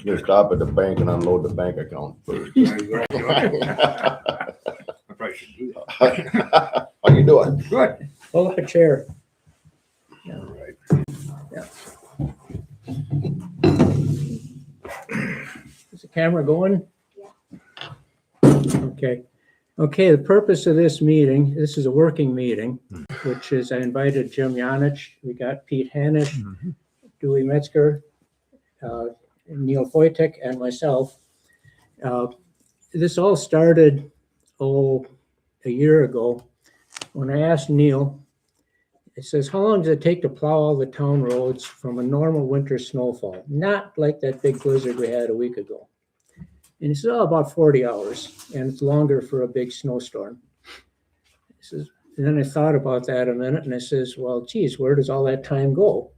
You stop at the bank and unload the bank account first. I probably should do that. How you doing? Good. Pull up a chair. All right. Is the camera going? Okay. Okay, the purpose of this meeting, this is a working meeting, which is I invited Jim Hanish, we got Pete Hanish, Dewey Metzger, Neil Foytek, and myself. This all started, a year ago when I asked Neil, it says, how long does it take to plow all the town roads from a normal winter snowfall? Not like that big blizzard we had a week ago. And he says, about 40 hours, and it's longer for a big snowstorm. He says, and then I thought about that a minute, and I says, well, geez, where does all that time go?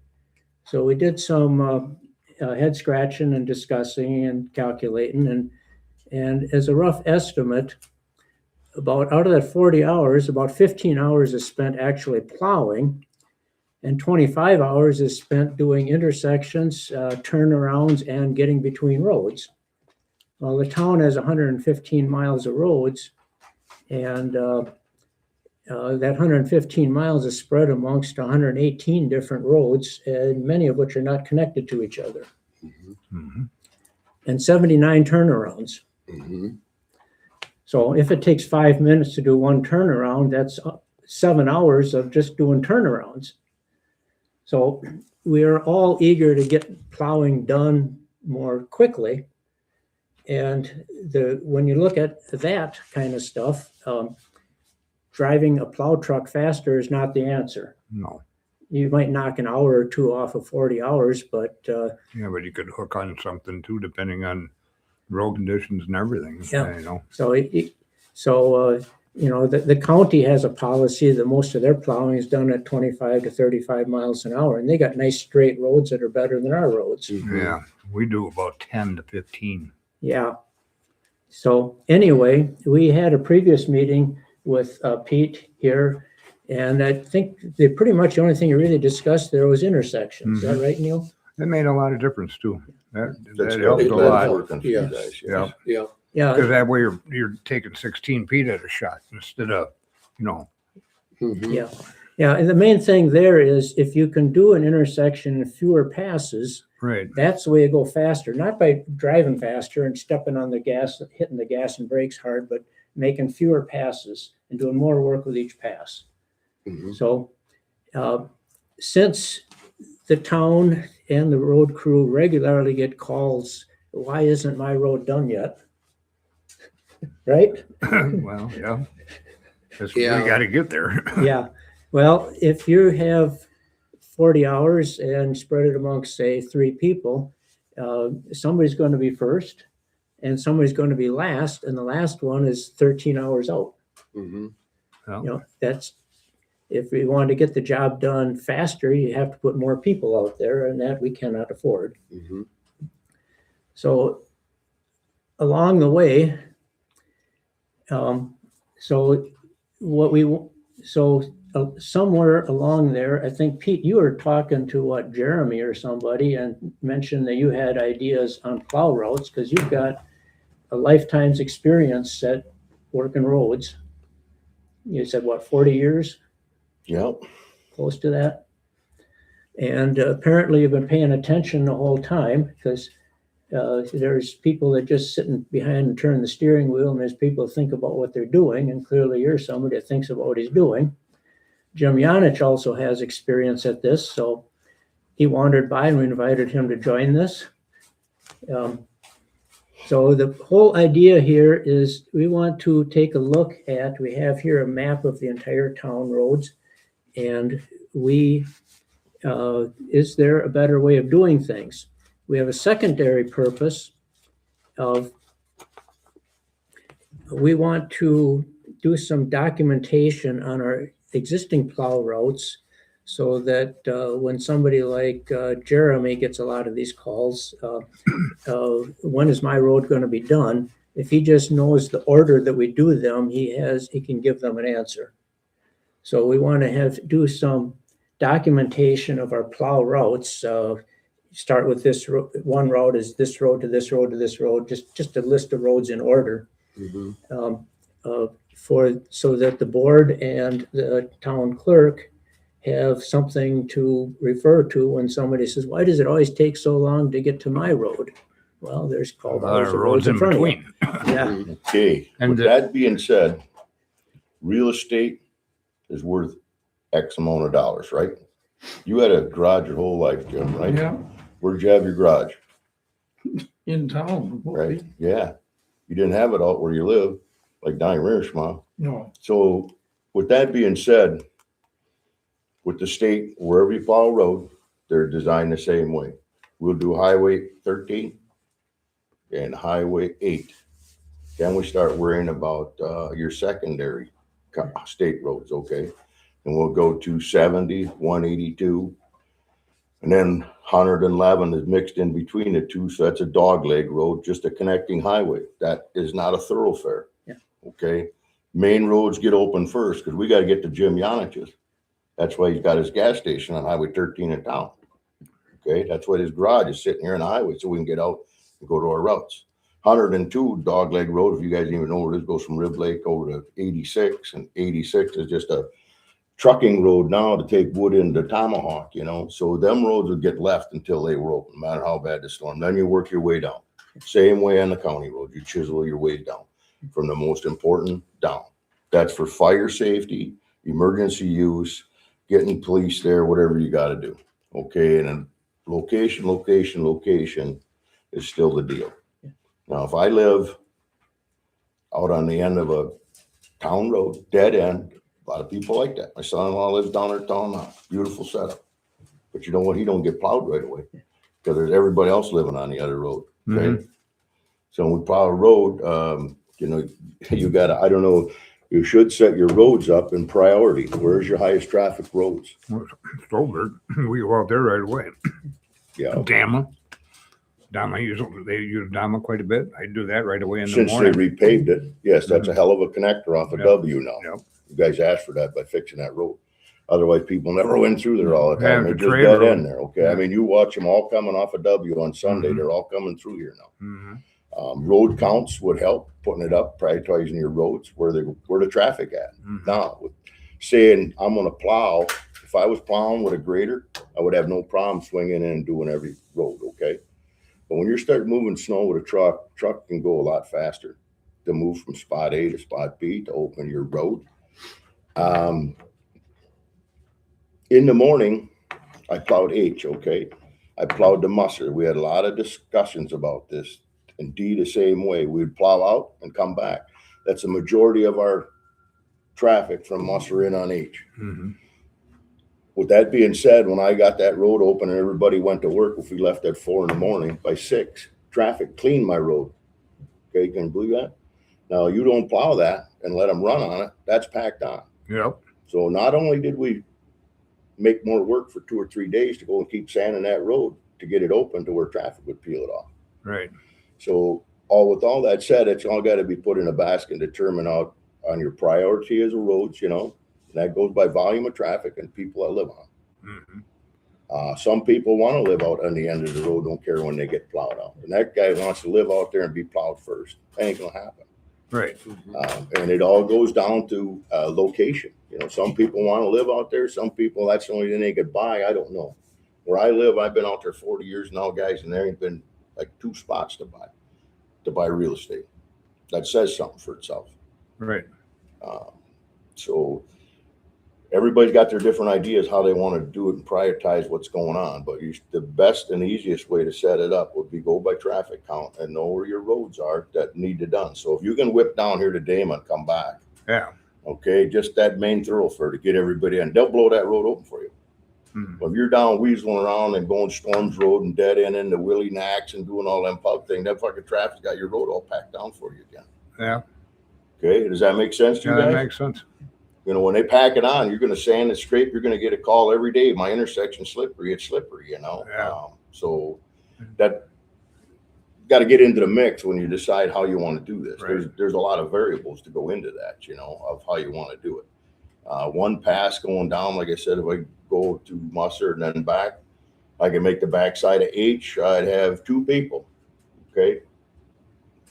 So we did some head scratching and discussing and calculating, and as a rough estimate, about out of that 40 hours, about 15 hours is spent actually plowing, and 25 hours is spent doing intersections, turnarounds, and getting between roads. Well, the town has 115 miles of roads, and that 115 miles is spread amongst 118 different roads, and many of which are not connected to each other, and 79 turnarounds. So if it takes 5 minutes to do one turnaround, that's 7 hours of just doing turnarounds. So we are all eager to get plowing done more quickly. And when you look at that kind of stuff, driving a plow truck faster is not the answer. No. You might knock an hour or two off of 40 hours, but Yeah, but you could hook on something too, depending on road conditions and everything. Yeah. You know. So the county has a policy that most of their plowing is done at 25 to 35 miles an hour, and they got nice straight roads that are better than our roads. Yeah, we do about 10 to 15. Yeah. So anyway, we had a previous meeting with Pete here, and I think pretty much the only thing you really discussed there was intersections. Is that right, Neil? That made a lot of difference too. That That's helped a good. That's lot. working for you Yes. guys, Yeah, Yeah, Yeah. because that way you're taking 16 feet at a shot instead of, Yeah. Yeah. And the main thing there is if you can do an intersection in fewer passes, right. that's the way you go faster, not by driving faster and stepping on the gas, hitting the gas and brakes hard, but making fewer passes and doing more work with each pass. So since the town and the road crew regularly get calls, why isn't my road done yet? Right? Well, yeah. We Yeah. got to get there. Yeah. Well, if you have 40 hours and spread it amongst, say, 3 people, somebody's going to be first and somebody's going to be last, and the last one is 13 hours out. Well, That's, if we want to get the job done faster, you have to put more people out there, and that we cannot afford. So along the way, somewhere along there, I think, Pete, you were talking to Jeremy or somebody and mentioned that you had ideas on plow routes because you've got a lifetime's experience at working roads. You said, 40 years? Yep. Close to that. And apparently you've been paying attention the whole time because there's people that just sitting behind and turn the steering wheel, and there's people that think about what they're doing, and clearly you're somebody that thinks about what he's doing. Jim Hanish also has experience at this, so he wandered by and we invited him to join this. So the whole idea here is we want to take a look at, we have here a map of the entire town roads, and is there a better way of doing things? We have a secondary purpose of, we want to do some documentation on our existing plow routes so that when somebody like Jeremy gets a lot of these calls, when is my road going to be done? If he just knows the order that we do them, he can give them an answer. So we want to do some documentation of our plow routes start with this, one road is this road to this road to this road, just a list of roads in order. So that the board and the town clerk have something to refer to when somebody says, why does it always take so long to get to my road? Well, there's called Other roads in front of you. between. Yeah, Okay, And with that being said, real estate is worth X amount of dollars, right? You had a garage your whole life, Jim, right? Yeah, Where'd you have your garage? in town. Right? Yeah. You didn't have it out where you live, like down in Rinnersma. No, So with that being said, with the state, wherever you follow road, they're designed the same way. We'll do Highway 13 and Highway 8. Then we start worrying about your secondary state roads, okay? And we'll go to 70, 182, and then 111 is mixed in between the two, so that's a dogleg road, just a connecting highway. That is not a thoroughfare. Yeah. Okay? Main roads get open first, because we got to get to Jim Yanich's. That's why he's got his gas station on Highway 13 in town. Okay? That's why his garage is sitting here on the highway, so we can get out and go to our routes. 102 Dogleg Road, if you guys even know where it is, goes from Rib Lake over to 86, and 86 is just a trucking road now to take wood into Tomahawk, you know. So them roads would get left until they were open, no matter how bad the storm. Then you work your way down. Same way on the county road, you chisel your way down from the most important down. That's for fire safety, emergency use, getting police there, whatever you got to do. Okay, and then location is still the deal. Now, if I live out on the end of a town road, dead end, a lot of people like that. My son-in-law lives down there town now. Beautiful setup. But you know what? He don't get plowed right away because there's everybody else living on the other road. Okay. So when we plow a road, you know, you gotta, I don't know, you should set your roads up in priority. Where's your highest traffic roads? Stolberg, we go out there right away. Yeah. Dama. They use Dama quite a bit. I do that right away in the Since they morning. repaved it, yes, that's a hell of a connector off of Yep. W now. Yep. You guys asked for that by fixing that road. Otherwise, people never went through there all the Yeah, time. the They're just trade dead road. end there, okay? I Yeah. mean, you watch them all coming off of W on Sunday. Mhm. They're all coming through here now. Mhm. Road counts would help, putting it up, prioritizing your roads, where the traffic at. Mhm. Now, with saying I'm gonna plow, if I was plowing with a grader, I would have no problem swinging in and doing every road, okay? But when you start moving snow with a truck can go a lot faster to move from spot A to spot B to open your road. In the morning, I plowed H, okay? I plowed the Musser. We had a lot of discussions about this. And D the same way. We'd plow out and come back. That's a majority of our traffic from Musser in on H. Mhm. With that being said, when I got that road open and everybody went to work, if we left at 4 in the morning, by 6, traffic cleaned my road. Okay, can you believe that? Now, you don't plow that and let them run on it, that's packed on. Yep. So not only did we make more work for 2 or 3 days to go and keep sanding that road to get it open to where traffic would peel it off. Right. So with all that said, it's all got to be put in a basket and determine out on your priority as a roads, you know, and that goes by volume of traffic and people that live on. Mhm. Some people want to live out on the end of the road, don't care when they get plowed out. And that guy wants to live out there and be plowed first. That ain't gonna happen. Right. And it all goes down to location. You know, some people want to live out there. Some people, that's the only thing they could buy. I don't know. Where I live, I've been out there 40 years now, guys, and there ain't been like 2 spots to buy real estate. That says something for itself. Right. So everybody's got their different ideas how they want to do it and prioritize what's going on. But the best and easiest way to set it up would be go by traffic count and know where your roads are that need to done. So if you can whip down here to Damon and come back, Yeah. okay, just that main thoroughfare to get everybody in, they'll blow that road open for you. Mhm. But if you're down weaseling around and going Storms Road and dead end into Willie Knacks and doing all them pub thing, that fucking traffic's got your road all packed down for you again. Yeah. Okay, does that make sense to Yeah, you that guys? makes sense. You know, when they pack it on, you're going to sand and scrape. You're going to get a call every day. My intersection's slippery. It's slippery, you know. Yeah. So that got to get into the mix when you decide how you want to do this. Right. There's a lot of variables to go into that, you know, of how you want to do it. One pass going down, like I said, if I go to Musser and then back, I can make the backside of H, I'd have 2 people, okay?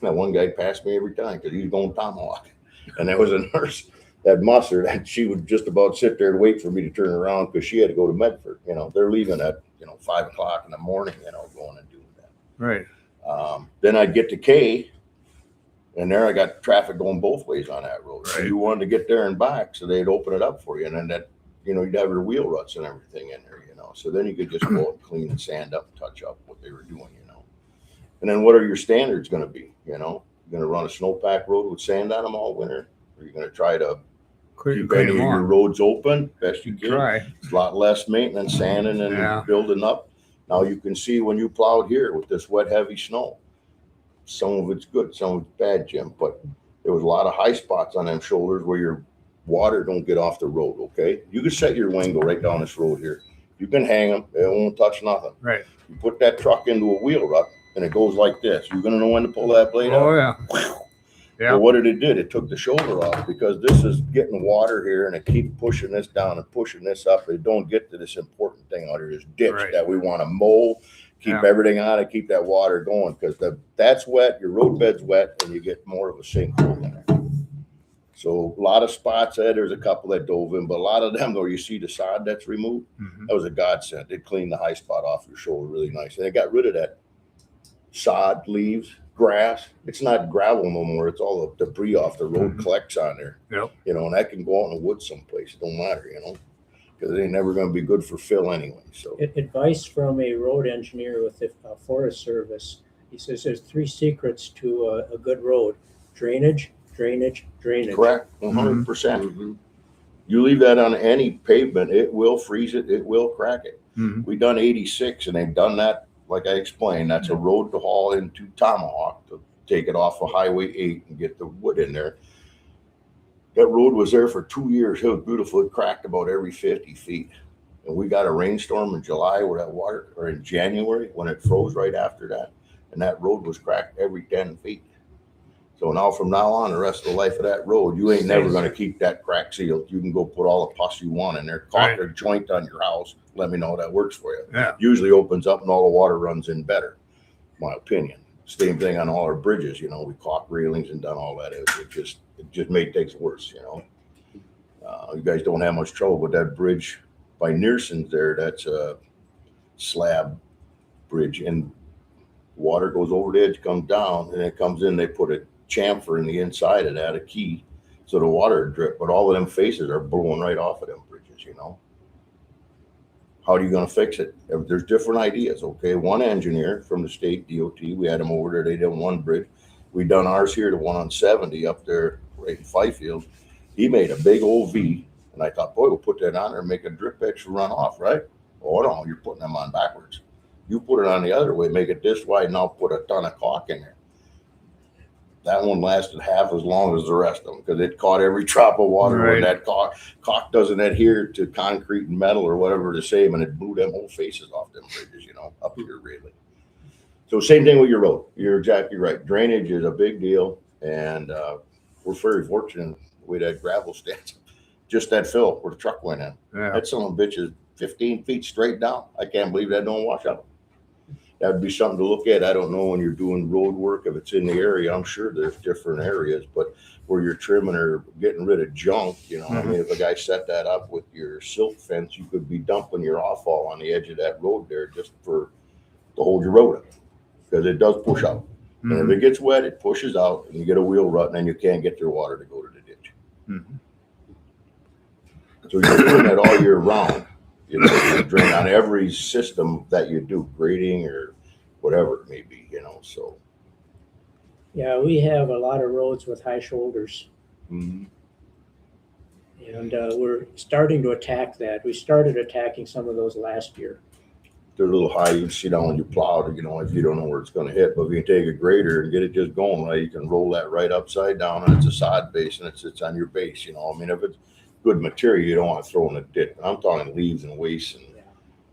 That one guy passed me every time because he's going tomahawk. And there was a nurse, that mustard, and she would just about sit there and wait for me to turn around because she had to go to Medford. You know, they're leaving at, 5 o'clock in the morning, going and doing that. Right. Then I'd get to K, and there I got traffic going both ways on that road. So Right. you wanted to get there and back, so they'd open it up for you. And then that, you'd have your wheel ruts and everything in there, So then you could just go out and clean and sand up and touch up what they were doing, And then what are your standards going to be, You're going to run a snowpack road with sand on them all winter? Or are you going to try to keep any of your roads open best you can? Try. It's a lot less maintenance, sanding and Yeah. building up. Now you can see when you plowed here with this wet, heavy snow, some of it's good, some of it's bad, Jim, but there was a lot of high spots on them shoulders where your water don't get off the road, okay? You can set your wingo right down this road here. You can hang them, it won't touch nothing. Right. You put that truck into a wheel rut and it goes like this. You're gonna know when to pull that blade out. Oh, yeah. Yeah. Well, what did it do? It took the shoulder off because this is getting water here and it keeps pushing this down and pushing this up. It don't get to this important thing out here, this ditch Right. that we want to mow, keep Yeah. everything on it, keep that water going because that's wet, your road bed's wet, and you get more of a sinkhole in there. So a lot of spots, there's a couple that dove in, but a lot of them, though, you see the sod that's removed, Mhm. that was a godsend. It cleaned the high spot off your shoulder really nice. And it got rid of that sod, leaves, grass. It's not gravel no more. It's all the debris off the road Mhm. collects on there. Yep. And that can go out in the woods someplace. It don't matter, because it ain't never going to be good for fill anyway. So Advice from a road engineer with the Forest Service. He says there's 3 secrets to a good road: drainage, drainage, drainage. correct, 100%. You leave that on any pavement, it will freeze it. It will crack it. Mhm. We done 86, and they've done that. Like I explained, that's a road to haul into Tomahawk to take it off of Highway 8 and get the wood in there. That road was there for 2 years. It was beautiful. It cracked about every 50 feet. And we got a rainstorm in July where that water, or in January when it froze right after that. And that road was cracked every 10 feet. So now from now on, the rest of the life of that road, you ain't never going to keep that crack sealed. You can go put all the pus you want in there, caulk a joint on your house. Let me know that works for you. Yeah. Usually opens up and all the water runs in better, my opinion. Same thing on all our bridges, we caulk railings and done all that. It just made things worse, You guys don't have much trouble with that bridge by Nearson's there. That's a slab bridge, and water goes over the edge, comes down, and it comes in. They put a chamfer in the inside of that, a key, so the water drip. But all of them faces are blowing right off of them bridges, How are you going to fix it? There's different ideas, okay? One engineer from the state DOT, we had him over there. They did one bridge. We done ours here, the one on 70 up there right in Fifield. He made a big old V, and I thought, boy, we'll put that on there and make a drip edge run off, right? Oh, no, you're putting them on backwards. You put it on the other way, make it this wide, and I'll put a ton of caulk in there. That one lasted half as long as the rest of them because it caught every drop of water. Right. When that caulk doesn't adhere to concrete and metal or whatever the same, and it blew them whole faces off them bridges, up here really. So same thing with your road. You're exactly right. Drainage is a big deal, and we're very fortunate the way that gravel stands. Just that fill where the truck went in. Yeah. That son of a bitch is 15 feet straight down. I can't believe that don't wash out. That would be something to look at. I don't know when you're doing road work, if it's in the area, I'm sure there's different areas, but where you're trimming or getting rid of junk, I mean, if a guy set that up with your silt fence, you could be dumping your offal on the edge of that road there just to hold your road up because it does push out. Mhm. And if it gets wet, it pushes out and you get a wheel rut and then you can't get your water to go to the ditch. Mhm. So you're doing that all year round. You drain on every system that you do, grading or whatever it may be, so. Yeah, we have a lot of roads with high shoulders, Mhm. and we're starting to attack that. We started attacking some of those last year. They're a little high, you can see down when you plow, if you don't know where it's gonna hit, but if you can take a grader and get it just going, right, you can roll that right upside down and it's a sod base and it sits on your base, I mean, if it's good material, you don't want to throw in a ditch. I'm talking leaves and waste. And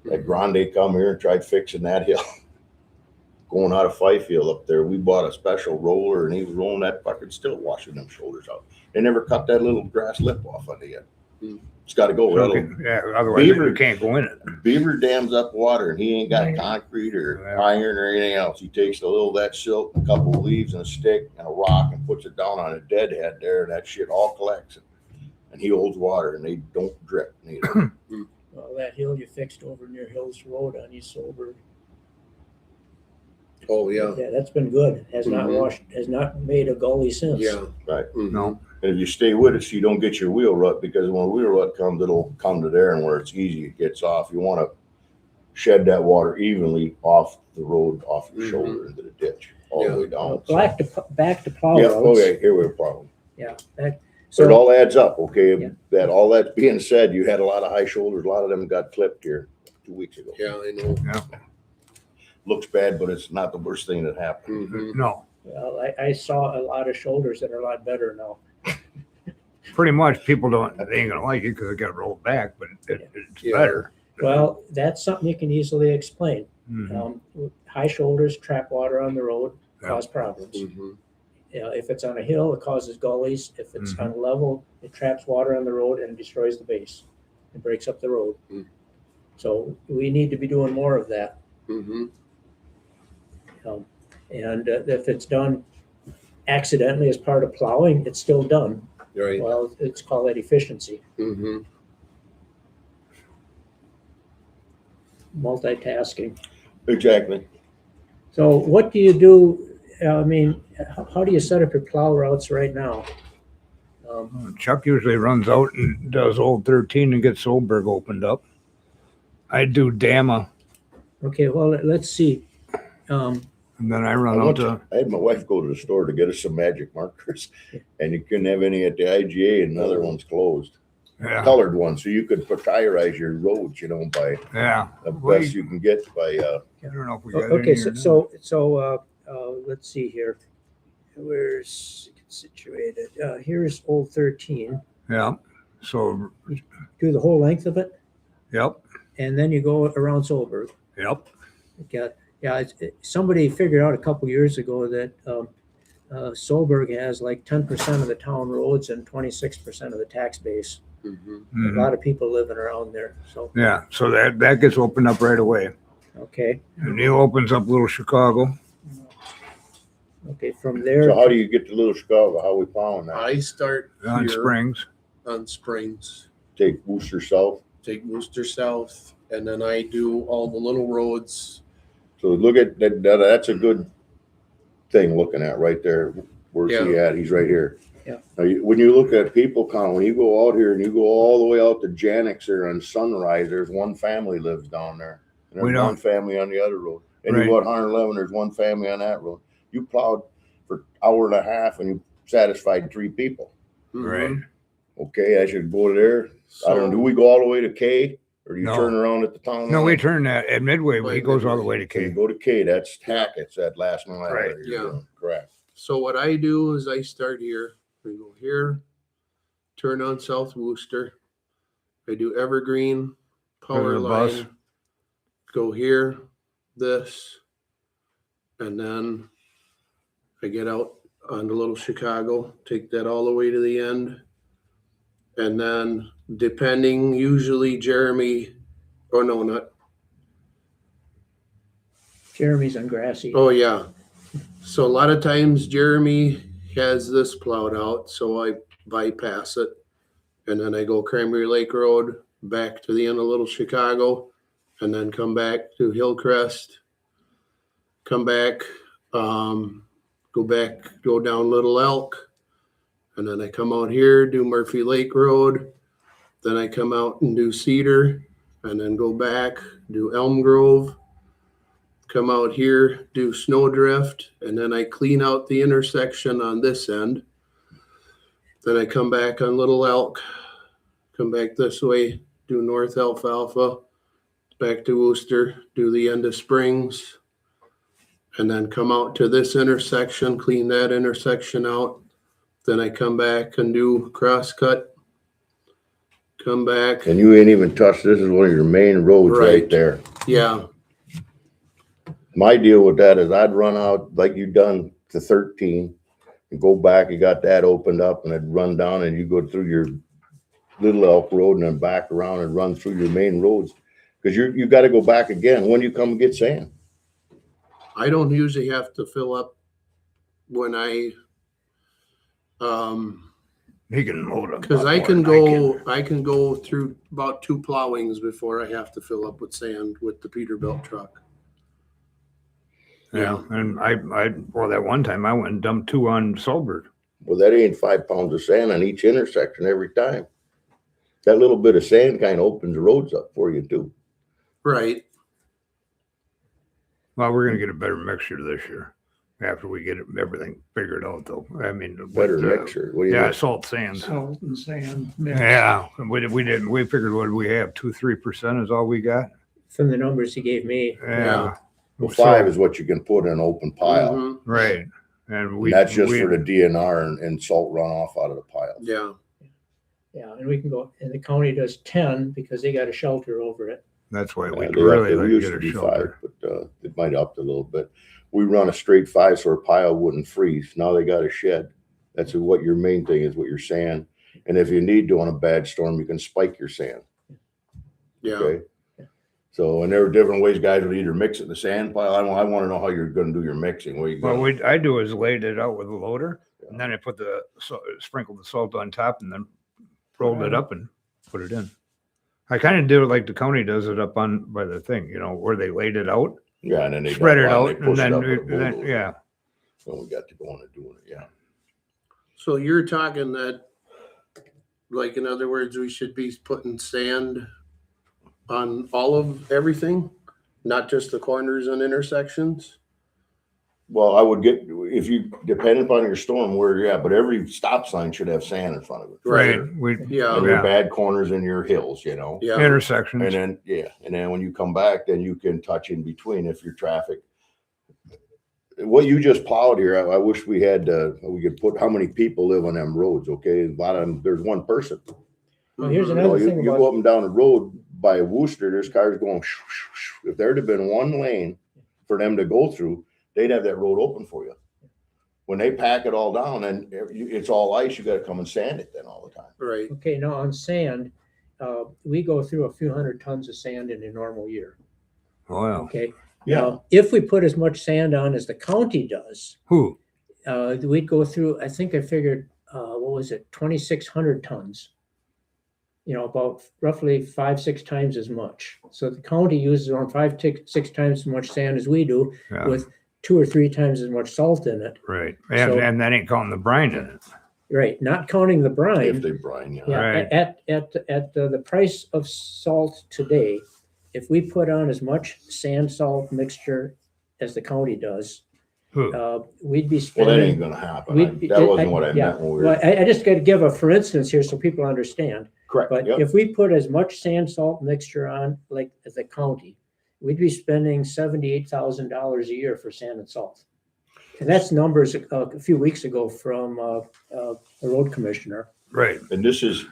that Grande come here and tried fixing that hill. Going out of Fifield up there, we bought a special roller and he was rolling that fucking still washing them shoulders out. They never cut that little grass lip off on the end. It's gotta go. So, That'll- yeah, otherwise Beaver- you can't go in it. Beaver dams up water and he ain't got Right. concrete or Yeah. iron or anything else. He takes a little of that silt, a couple of leaves and a stick and a rock and puts it down on a deadhead there and that shit all collects. And he holds water and they don't drip neither. Well, that hill you fixed over near Hills Road on East Solberg. Oh, yeah, Yeah, that's been good. Has not Mhm. washed, has not made a gully since. yeah. Right. Mhm. No, And if you stay with it, so you don't get your wheel rut, because when wheel rut comes, it'll come to there and where it's easy, it gets off. You want to shed that water evenly off the road, off your Mhm. shoulder into the ditch, all Yeah. the way down. Back to plow Yeah, roads. okay, here we have a problem. Yeah, back, So it so, all adds up, okay? Yeah. That, all that being said, you had a lot of high shoulders, a lot of them got clipped here 2 weeks ago. Yeah, I know. Looks bad, but it's not the worst thing that happened. Mhm. no. well, I saw a lot of shoulders that are a lot better now. Pretty much people they ain't gonna like it because it got rolled back, but it's Yeah. better. Well, that's something you can easily explain. Mhm. High shoulders trap water on the road, Yeah. cause problems. Mhm. If it's on a hill, it causes gullies. If it's Mhm. on a level, it traps water on the road and destroys the base. It breaks up the road. Mm. So we need to be doing more of that. Mhm. And if it's done accidentally as part of plowing, it's still done. Right. Well, it's called that efficiency, Mhm. multitasking. Exactly. So what do you do? I mean, how do you set up your plow routes right now? Chuck usually runs out and does Old 13 and gets Solberg opened up. I do Dama, Okay, well, let's see. and then I run out to. I had my wife go to the store to get us some magic markers, and you couldn't have any at the IGA, and another one's closed. Yeah, Colored one, so you could prioritize your roads, by yeah. the We- best you can get by, I don't know if we got Okay, any or not. so let's see here. Where's it situated? Here's Old 13. Yeah. So, Do the whole length of it, yep, and then you go around Solberg. yep. Somebody figured out a couple years ago that Solberg has like 10% of the town roads and 26% of the tax base. Mhm. A Mhm. lot of people living around there. So, Yeah. So that gets opened up right away. okay, And Neil opens up Little Chicago. okay, from there. so how do you get to Little Chicago? How we plowing that? I start On here Springs. on Springs, Take Worcester South. take Worcester South, and then I do all the little roads. So look at that, that's a good thing looking at right there. Where's he at? He's right here. Yeah. Now, when you look at people count, when you go out here and you go all the way out to Janixer and Sunrise, there's one family lives down there. And We there's one don't- family on the other road. And Right. you go at 111, there's one family on that road. You plowed for hour and a half and you satisfied 3 people. Right. Mhm. Okay, I should go there. I don't know, do we go all the way to K or do you No. turn around at the town? No, line? we turn that at Midway. He goes all the way to So you K. go to K, that's Hackett's, that last mile. Right. that you're Yeah. doing. Correct. So what I do is I start here, I go here, turn on South Worcester. I do Evergreen, Power the bus. Line, go here, this, and then I get out onto Little Chicago, take that all the way to the end. And then depending, usually Jeremy, or no, not, Jeremy's on Grassy. oh yeah. So a lot of times Jeremy has this plowed out, so I bypass it. And then I go Cranberry Lake Road back to the end of Little Chicago and then come back to Hillcrest. Come back, go down Little Elk. And then I come out here, do Murphy Lake Road. Then I come out and do Cedar and then go back, do Elm Grove. Come out here, do Snowdrift, and then I clean out the intersection on this end. Then I come back on Little Elk, come back this way, do North Alfalfa, back to Worcester, do the end of Springs, and then come out to this intersection, clean that intersection out. Then I come back and do Crosscut. Come back, And you ain't even touched, this is one of your main roads right Right. there. yeah, My deal with that is I'd run out like you done to 13 and go back, you got that opened up and I'd run down and you go through your Little Elk Road and then back around and run through your main roads. Cause you got to go back again when you come and get sand. I don't usually have to fill up when I, He can load them. cause I can go through about 2 plowings before I have to fill up with sand with the Peterbilt truck. Yeah, and well, that one time I went and dumped 2 on Solberg. Well, that ain't 5 pounds of sand on each intersection every time. That little bit of sand kind of opens the roads up for you too. Right. Well, we're gonna get a better mixture this year after we get everything figured out, though. I mean, Better with, mixer. What do you yeah, think? salt sand. Salt and sand mix. Yeah, we figured what we have 2-3% is all we got. From the numbers he gave me. Yeah. Well, So- 5 is what you can put in an open pile. Mhm. right, and And that's just for the DNR and salt runoff out of the pile. Yeah. Yeah, and we can go, and the county does 10 because they got a shelter over it. That's why we Yeah, really we like to used get to a be shelter. 5, but it might have upped a little bit. We run a straight 5 so our pile wouldn't freeze. Now they got a shed. That's what your main thing is, what your sand. And if you need to on a bad storm, you can spike your sand. Yeah. Okay. So, and there are different ways guys would either mix it in the sand pile. I want to know how you're going to do your mixing. What are you Well, going I do is laid it out with a loader, and then I put sprinkled the salt on top, and then rolled it up and put it in. I kind of do it like the county does it up on by the thing, where they laid it out, Yeah, and then they spread it dump out, they and push it then, up with a bulldozer. yeah. When we got to going and doing it, yeah. So you're talking that, like, in other words, we should be putting sand on all of everything, not just the corners and intersections? Well, I would get, if you, depending upon your storm where you're at, but every stop sign should have sand in front of it. Right. We Yeah. And your Yeah. bad corners and your hills, Yeah. intersections. And then, yeah, and then when you come back, then you can touch in between if your traffic. What you just plowed here, I wish we had, we could put how many people live on them roads, okay? A lot of them, there's one person. Well, here's Mhm. another You thing go about, up and down the road by Worcester, there's cars going, shoo, shoo, shoo. If there'd have been one lane for them to go through, they'd have that road open for you. When they pack it all down and it's all ice, you gotta come and sand it then all the time. Right. okay, now on sand, we go through a few hundred tons of sand in a normal year, Oh, yeah. okay? Yeah. Now, if we put as much sand on as the county does, Who? we'd go through, I think I figured, what was it, 2,600 tons. About roughly 5-6 times as much. So the county uses around 5-6 times as much sand as we do, Yeah. with 2 or 3 times as much salt in it. Right. And, So- and that ain't counting the brine in it. Right, not counting the If brine. they brine, yeah. Yeah, Right. at the price of salt today, if we put on as much sand salt mixture as the county does, Who? we'd be Well, that ain't spending. gonna happen. we'd- That wasn't what I yeah. meant when we Well, were, I just got to give a for instance here so people understand. correct, But yep. if we put as much sand salt mixture on like as the county, we'd be spending $78,000 a year for sand and salt. And that's numbers a few weeks ago from the road commissioner. Right. And this is,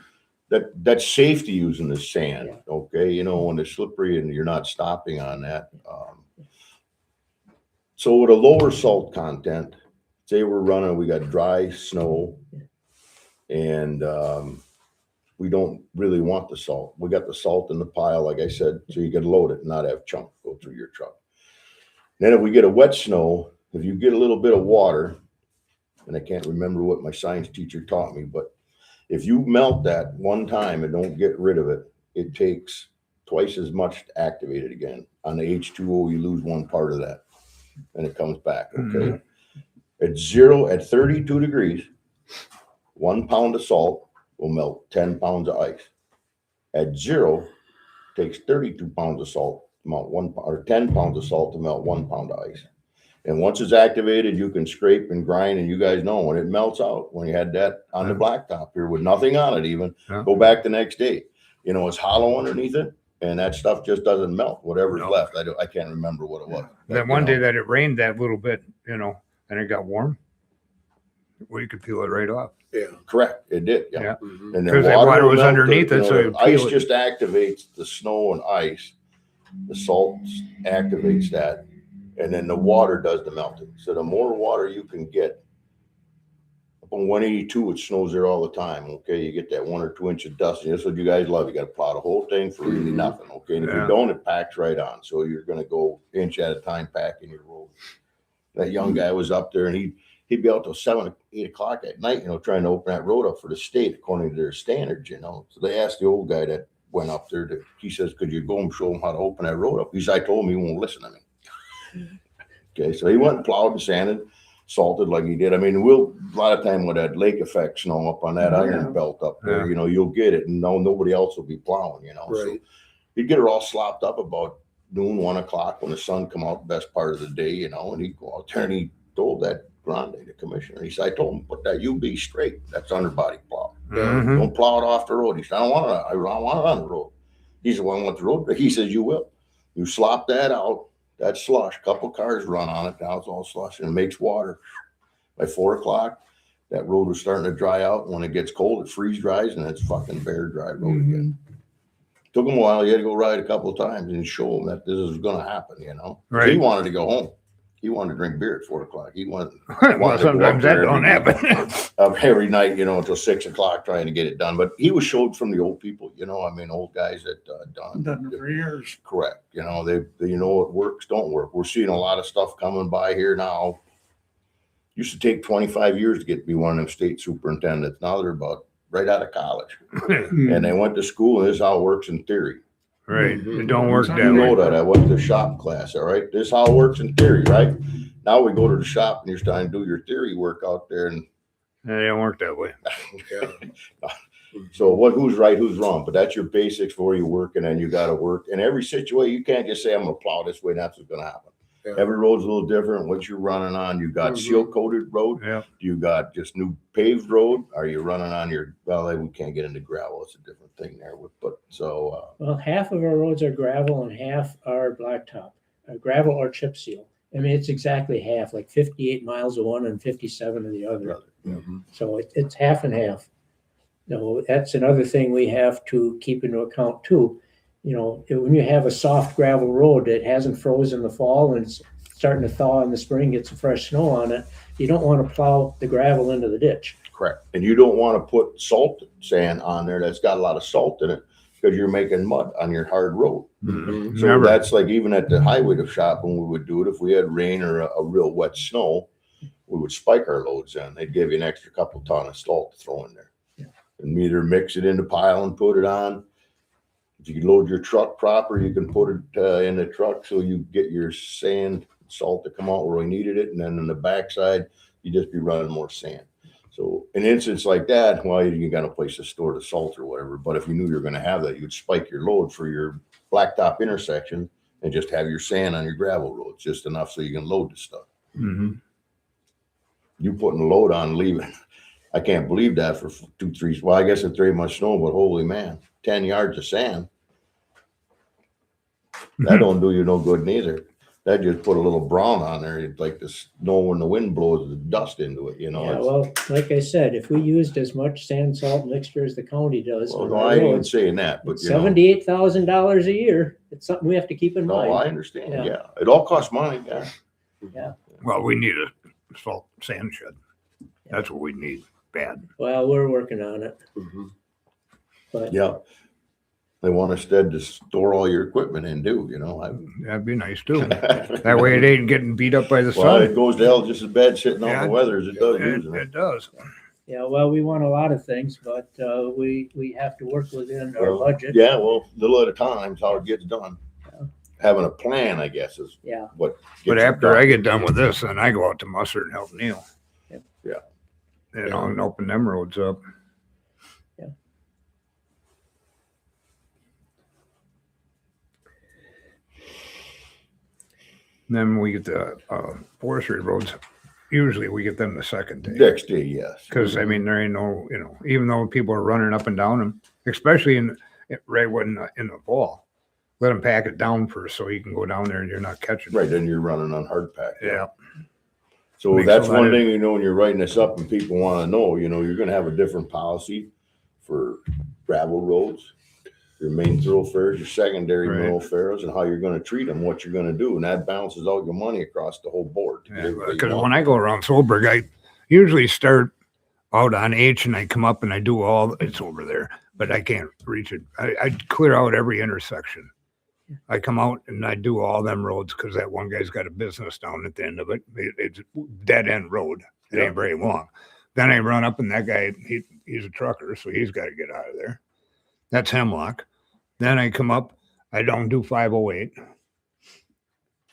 that's safety using the sand, okay? When it's slippery and you're not stopping on that. So with a lower salt content, say we're running, we got dry snow and we don't really want the salt. We got the salt in the pile, like I said, so you can load it and not have chunk go through your truck. Then if we get a wet snow, if you get a little bit of water, and I can't remember what my science teacher taught me, but if you melt that one time and don't get rid of it, it takes twice as much to activate it again. On the H2O, you lose one part of that and it comes back, okay? At 32 degrees, 1 pound of salt will melt 10 pounds of ice. At 0, takes 32 pounds of salt to melt 1 pound, or 10 pounds of salt to melt 1 pound of ice. And once it's activated, you can scrape and grind, and you guys know when it melts out, when you had that on the blacktop here with nothing on it even, go back the next day. It's hollow underneath it, and that stuff just doesn't melt, whatever's No. left. I can't remember what it was. That one day that it rained that little bit, and it got warm, well, you could peel it right off. Yeah. Correct, it did, yeah. Yeah. Mhm. And then Because that water will was melt underneath it, so it would ice peel it. just activates the snow and ice. The salt activates that, and then the water does the melting. So the more water you can get, Up on 182, it snows there all the time. Okay, you get that 1 or 2 inch of dust, and that's what you guys love. You got to plow the whole thing for really Mhm. nothing. Okay, and if Yeah. you don't, it packs right on. So you're going to go inch at a time packing your road. That young guy was up there, and he'd be out till 7, 8 o'clock at night, trying to open that road up for the state according to their standards. So they asked the old guy that went up there. He says, "Could you go and show him how to open that road up?" He said, "I told him, he won't listen to me." Okay, so he went and plowed and sanded, salted like he did. I mean, a lot of time with that lake effect snow up on that iron belt up there, you'll get it, and nobody else will be plowing. So Right. he'd get it all slopped up about noon, 1 o'clock when the sun come out, best part of the day, and he'd go out there and he told that Grande, the commissioner, he said, "I told him, put that UB straight. That's underbody plow. Mhm. Don't plow it off the road." He said, I don't want it on the road. He's the one with the road. He says, "You will. You slop that out, that slush, couple cars run on it, now it's all slush, and it makes water. By 4 o'clock, that road was starting to dry out. When it gets cold, it freeze dries, and it's fucking bare dry road again." Took him a while. He had to go ride a couple of times and show him that this is going to happen, Right. He wanted to go home. He wanted to drink beer at 4 o'clock. He wanted Well, to go sometimes up that there don't happen. every night, until 6 o'clock trying to get it done. But he was showed from the old people, old guys that Done it for years. correct. They what works, don't work. We're seeing a lot of stuff coming by here now. Used to take 25 years to get to be one of them state superintendents. Now they're about right out of college. And they went to school, and this is how it works in theory. Right. Mhm. It don't work You that You know way. that. I went to shop class, all right? This is how it works in theory, right? Now we go to the shop and you're starting to do your theory work out there. And It don't work that way. Yeah. so who's right, who's wrong? But that's your basics for where you work, and then you got to work. In every situation, you can't just say, "I'm going to plow this way," and that's what's going to happen. Yeah. Every road's a little different. What you're running on, you got Mhm. seal coated road. Yeah. You got just new paved road. Are you running on we can't get into gravel. It's a different thing there. Well, half of our roads are gravel and half are blacktop, gravel or chip seal. I mean, it's exactly half, like 58 miles of one and 57 of the other. Mhm. So it's half and half. That's another thing we have to keep into account too. When you have a soft gravel road that hasn't frozen in the fall and it's starting to thaw in the spring, get some fresh snow on it, you don't want to plow the gravel into the ditch. correct. And you don't want to put sand on there that's got a lot of salt in it, because you're making mud on your hard road. Mhm. So Never. that's like even at the highway to shop when we would do it, if we had rain or a real wet snow, we would spike our loads in. They'd give you an extra couple ton of salt to throw in there. Yeah. And either mix it in the pile and put it on. If you load your truck proper, you can put it in the truck so you get your sand, salt to come out where we needed it. And then on the backside, you just be running more sand. So in instances like that, well, you got a place to store the salt or whatever. But if you knew you were going to have that, you'd spike your load for your blacktop intersection and just have your sand on your gravel roads, just enough so you can load the stuff. Mhm. You putting a load on, leaving. I can't believe that for 2, 3. Well, I guess it's 3 months snow, but holy man, 10 yards of sand. That don't do you no good neither. That just put a little brown on there. It's like the snow when the wind blows the dust into it, Yeah, it's- well, like I said, if we used as much sand salt mixture as the county does well, on no, our I ain't even roads, saying that, but $78,000 a year. It's something we have to keep in no, mind. I understand. Yeah. Yeah. It all costs money. Yeah. Well, we need a salt sand shed. That's what we need bad. Well, we're working on it, Mhm. but Yeah. They want instead to store all your equipment in, That'd be nice too. That way it ain't getting beat up by the Well, it sun. goes to hell just as bad sitting out in Yeah. the weather as it does It, using it. it does. yeah, well, we want a lot of things, but we have to work within our Well, budget. Yeah, well, little at a time is how it gets done. Yeah. Having a plan, I guess, is Yeah, what. But gets it after done. I get done with this, then I go out to Mustard and help Neil. Yep. Yeah. And open them roads up. Yeah. And then we get the forestry roads. Usually we get them the second day. Next day, yes. Because I mean, there ain't no, even though people are running up and down them, especially right when in the fall, let them pack it down first so you can go down there and you're not catching it. Right, then you're running on hard pack. Yeah. So Makes that's a lot one of- thing, when you're writing this up and people want to know, you're going to have a different policy for gravel roads, your main thoroughfares, your secondary Right. thoroughfares, and how you're going to treat them, what you're going to do. And that balances out your money across the whole board. to get Yeah, everybody because going. when I go around Solberg, I usually start out on H and I come up and I do it's over there, but I can't reach it. I clear out every intersection. I come out and I do all them roads because that one guy's got a business down at the end of it. It's dead end road. It ain't very long. Then I run up and that guy, he's a trucker, so he's got to get out of there. That's Hemlock. Then I come up, I don't do 508.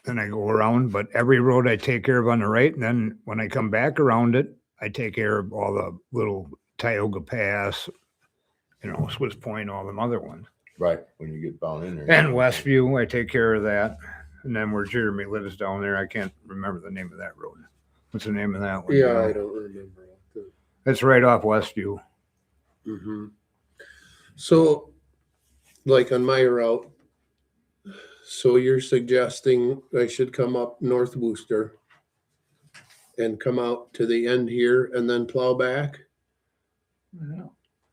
Then I go around, but every road I take care of on the right. And then when I come back around it, I take care of all the little Tioga Pass, Swiss Point, all them other ones. Right, when you get down in there. And Westview, I take care of that. And then where Jeremy lives down there, I can't remember the name of that road. What's the name of that one? Yeah, I don't remember. It's right off Westview. Mm-hmm. So, like on my route, so you're suggesting I should come up North Wooster and come out to the end here and then plow back? Yeah.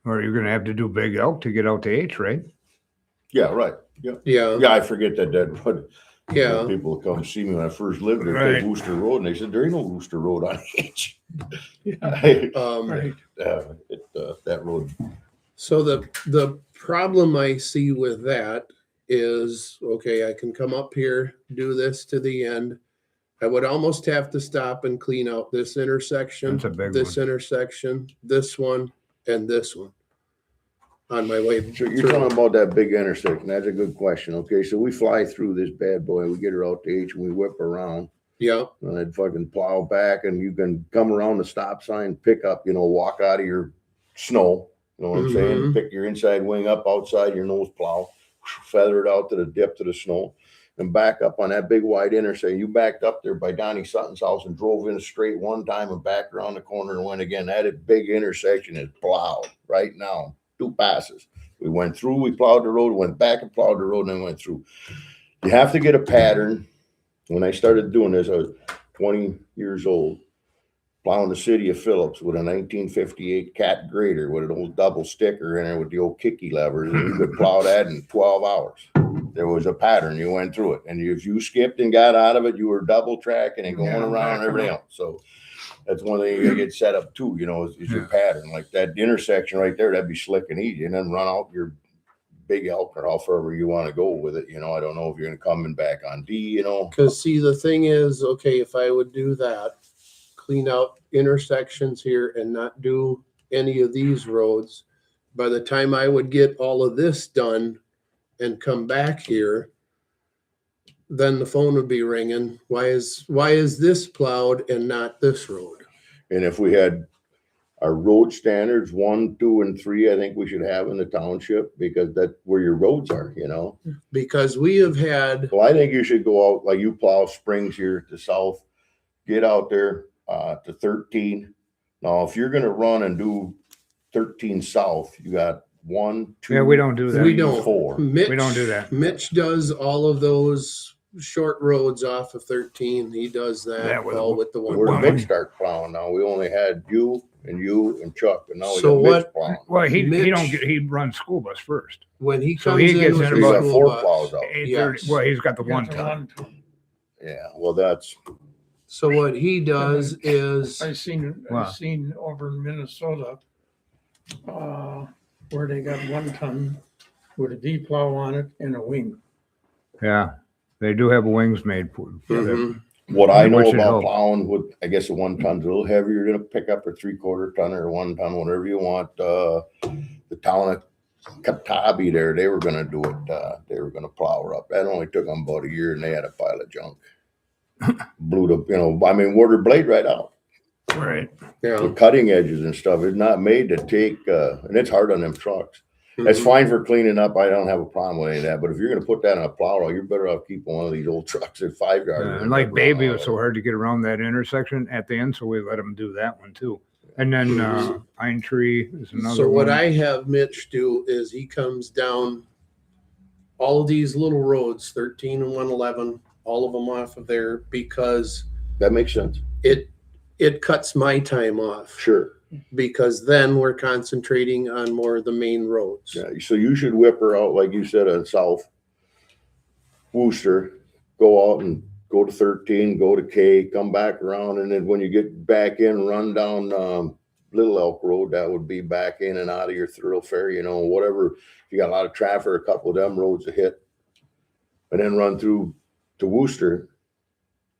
Or you're going to have to do Big Elk to get out to H, right? Yeah, right. Yeah. Yeah, Yeah, I forget that road. yeah. People come see me when I first lived there, Right. take Wooster Road, and they said, there ain't no Wooster Road on H. Yeah. Right. That road. So the problem I see with that is, okay, I can come up here, do this to the end. I would almost have to stop and clean out this intersection, That's a big this one. intersection, this one, and this one on my way So you're through. talking about that big intersection. That's a good question. Okay, so we fly through this bad boy, we get her out to H and we whip around. Yeah, And I'd fucking plow back and you can come around the stop sign, pick up, walk out of your snow. You know what I'm saying? Mhm. Pick your inside wing up outside your nose plow, feather it out to the depth of the snow and back up on that big wide intersection. You backed up there by Donnie Sutton's house and drove in straight one time and back around the corner and went again. That big intersection is plowed right now. 2 passes. We went through, we plowed the road, went back and plowed the road, and then went through. You have to get a pattern. When I started doing this, I was 20 years old, plowing the city of Phillips with a 1958 Cat grader with an old double sticker in it with the old kicky levers, and you could plow that in 12 hours. There was a pattern. You went through it, and if you skipped and got out of it, you were double tracking and going Yeah, around and everything else. So that's one thing you gotta get set up too, is your pattern. Like that intersection right there, that'd be slick and easy, and then run out your Big Elk or how far you want to go with it. I don't know if you're gonna come in back on D, because see, the thing is, okay, if I would do that, clean out intersections here and not do any of these roads, by the time I would get all of this done and come back here, then the phone would be ringing. Why is this plowed and not this road? And if we had our road standards 1, 2, and 3, I think we should have in the township because that's where your roads are, Because we have had, Well, I think you should go out like you plow Springs here to south, get out there to 13. Now, if you're gonna run and do 13 south, you got 1, 2. Yeah, we don't do that. we don't. 4. Mitch, We don't do that. Mitch does all of those short roads off of 13. He does that Yeah, with all the- with the Where one. did Mitch start plowing now? We only had you and Chuck, and now we So got Mitch what- plowing. Well, he don't Mitch- get, he runs school bus first. When he So comes he in gets with in So the you about got school 4 bus- plows out. 8:30. Yes. Well, he's got the Got one the ton. one. Yeah, well, that's So what he does is, I seen Wow. over in Minnesota, where they got 1 ton with a D plow on it and a wing. Yeah, they do have wings made for that. Mhm. what I know Which should about help. plowing. With I guess a 1 ton's a little heavier. You're gonna pick up a 3/4 ton or 1 ton, whatever you want. The town of Katabi there, they were gonna do it. They were gonna plow her up. That only took them about a year, and they had a pile of junk. Blew the, wore their blade right out. Right. yeah. The cutting edges and stuff is not made to take, and it's hard on them trucks. That's Mhm. fine for cleaning up. I don't have a problem with any of that. But if you're gonna put that on a plow, you're better off keeping one of these old trucks at 5 yards. And like Baby was so hard to get around that intersection at the end, so we let him do that one too. And then Pine Tree is another So what one. I have Mitch do is he comes down all of these little roads, 13 and 111, all of them off of there because That makes sense. it cuts my time off. Sure. Because then we're concentrating on more of the main roads. Yeah, so you should whip her out, like you said, on South Wooster, go out and go to 13, go to K, come back around, and then when you get back in, run down Little Elk Road, that would be back in and out of your thoroughfare, you know, whatever. If you got a lot of traffic, a couple of them roads to hit, and then run through to Worcester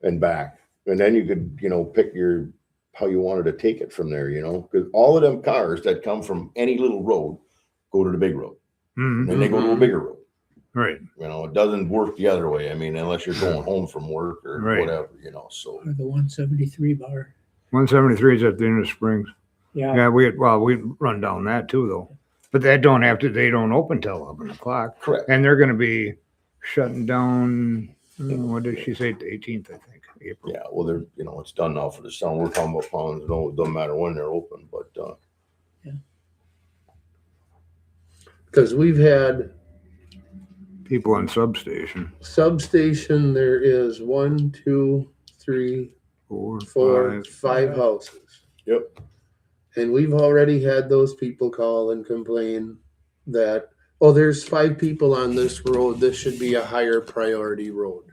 and back. And then you could, you know, pick how you wanted to take it from there, you know, because all of them cars that come from any little road go to the big road. Mhm. And then they go to a bigger road. Right. You know, it doesn't work the other way. I mean, unless you're going home from work or Right. whatever, you know, so. Or the 173 bar. 173 is at the end of Springs. Yeah, Yeah, we run down that too though. But they don't open till 11 o'clock. Correct. And they're gonna be shutting down, what did she say, the 18th, I think, April. Yeah, well, they're, you know, it's done now for the summer. We're talking about ponds. No, it doesn't matter when they're open, but, Because we've had People on substation, substation, there is 1, 2, 3, 4, 4, 5. 5 houses. yep. And we've already had those people call and complain that, oh, there's 5 people on this road. This should be a higher priority road.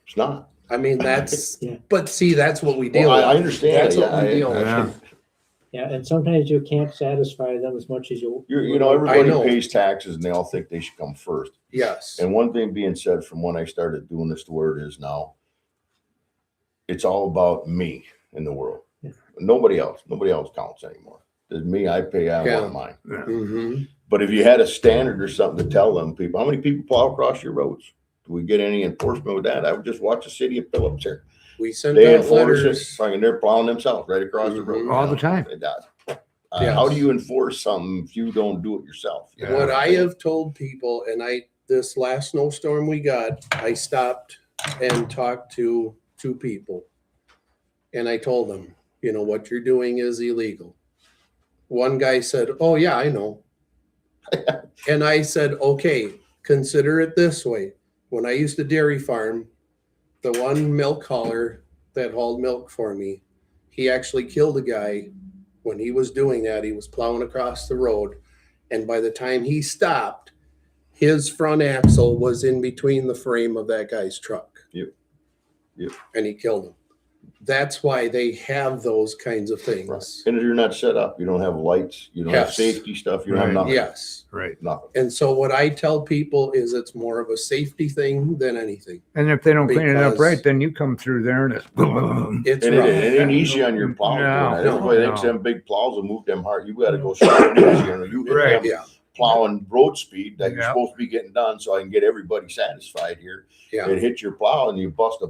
It's not. I mean, that's, Yeah. but see, that's what we deal Well, with. I understand. That's Yeah, what we I- deal with. Yeah. yeah, and sometimes you can't satisfy them as much as you. You know, everybody know. pays taxes and they all think they should come first. Yes. And one thing being said from when I started doing this to where it is now, it's all about me in the world. Yeah. Nobody else counts anymore. There's me, I pay, I Yeah. want mine. Yeah. Mm-hmm. But if you had a standard or something to tell them people, how many people plow across your roads? Do we get any enforcement with that? I would just watch the city of Phillips here. We sent They out enforce it, letters. fucking they're plowing themselves right across the road. Mhm. All the time. They die. Yes. How do you enforce something if you don't do it yourself? You know? What I have told people, and this last snowstorm we got, I stopped and talked to 2 people. And I told them, you know, what you're doing is illegal. One guy said, oh yeah, I know. And I said, okay, consider it this way. When I used to dairy farm, the one milk hauler that hauled milk for me, he actually killed a guy. When he was doing that, he was plowing across the road. And by the time he stopped, his front axle was in between the frame of that guy's truck. Yep. And he killed him. That's why they have those kinds of Right. things. And you're not set up. You don't have lights. You don't have Yes. safety stuff. You don't Right. have nothing. Yes. Right. Nothing. And so what I tell people is it's more of a safety thing than anything. And if they don't clean it up Because- right, then you come through there and it's boom. It's And rough. it ain't easy on your plow. No, Everybody no. thinks them big plows will move them hard. You got to go slow and easy. And you hit Right. them Yeah. plowing road speed that you're Yeah. supposed to be getting done so I can get everybody satisfied here. Yeah. It hits your plow and you bust a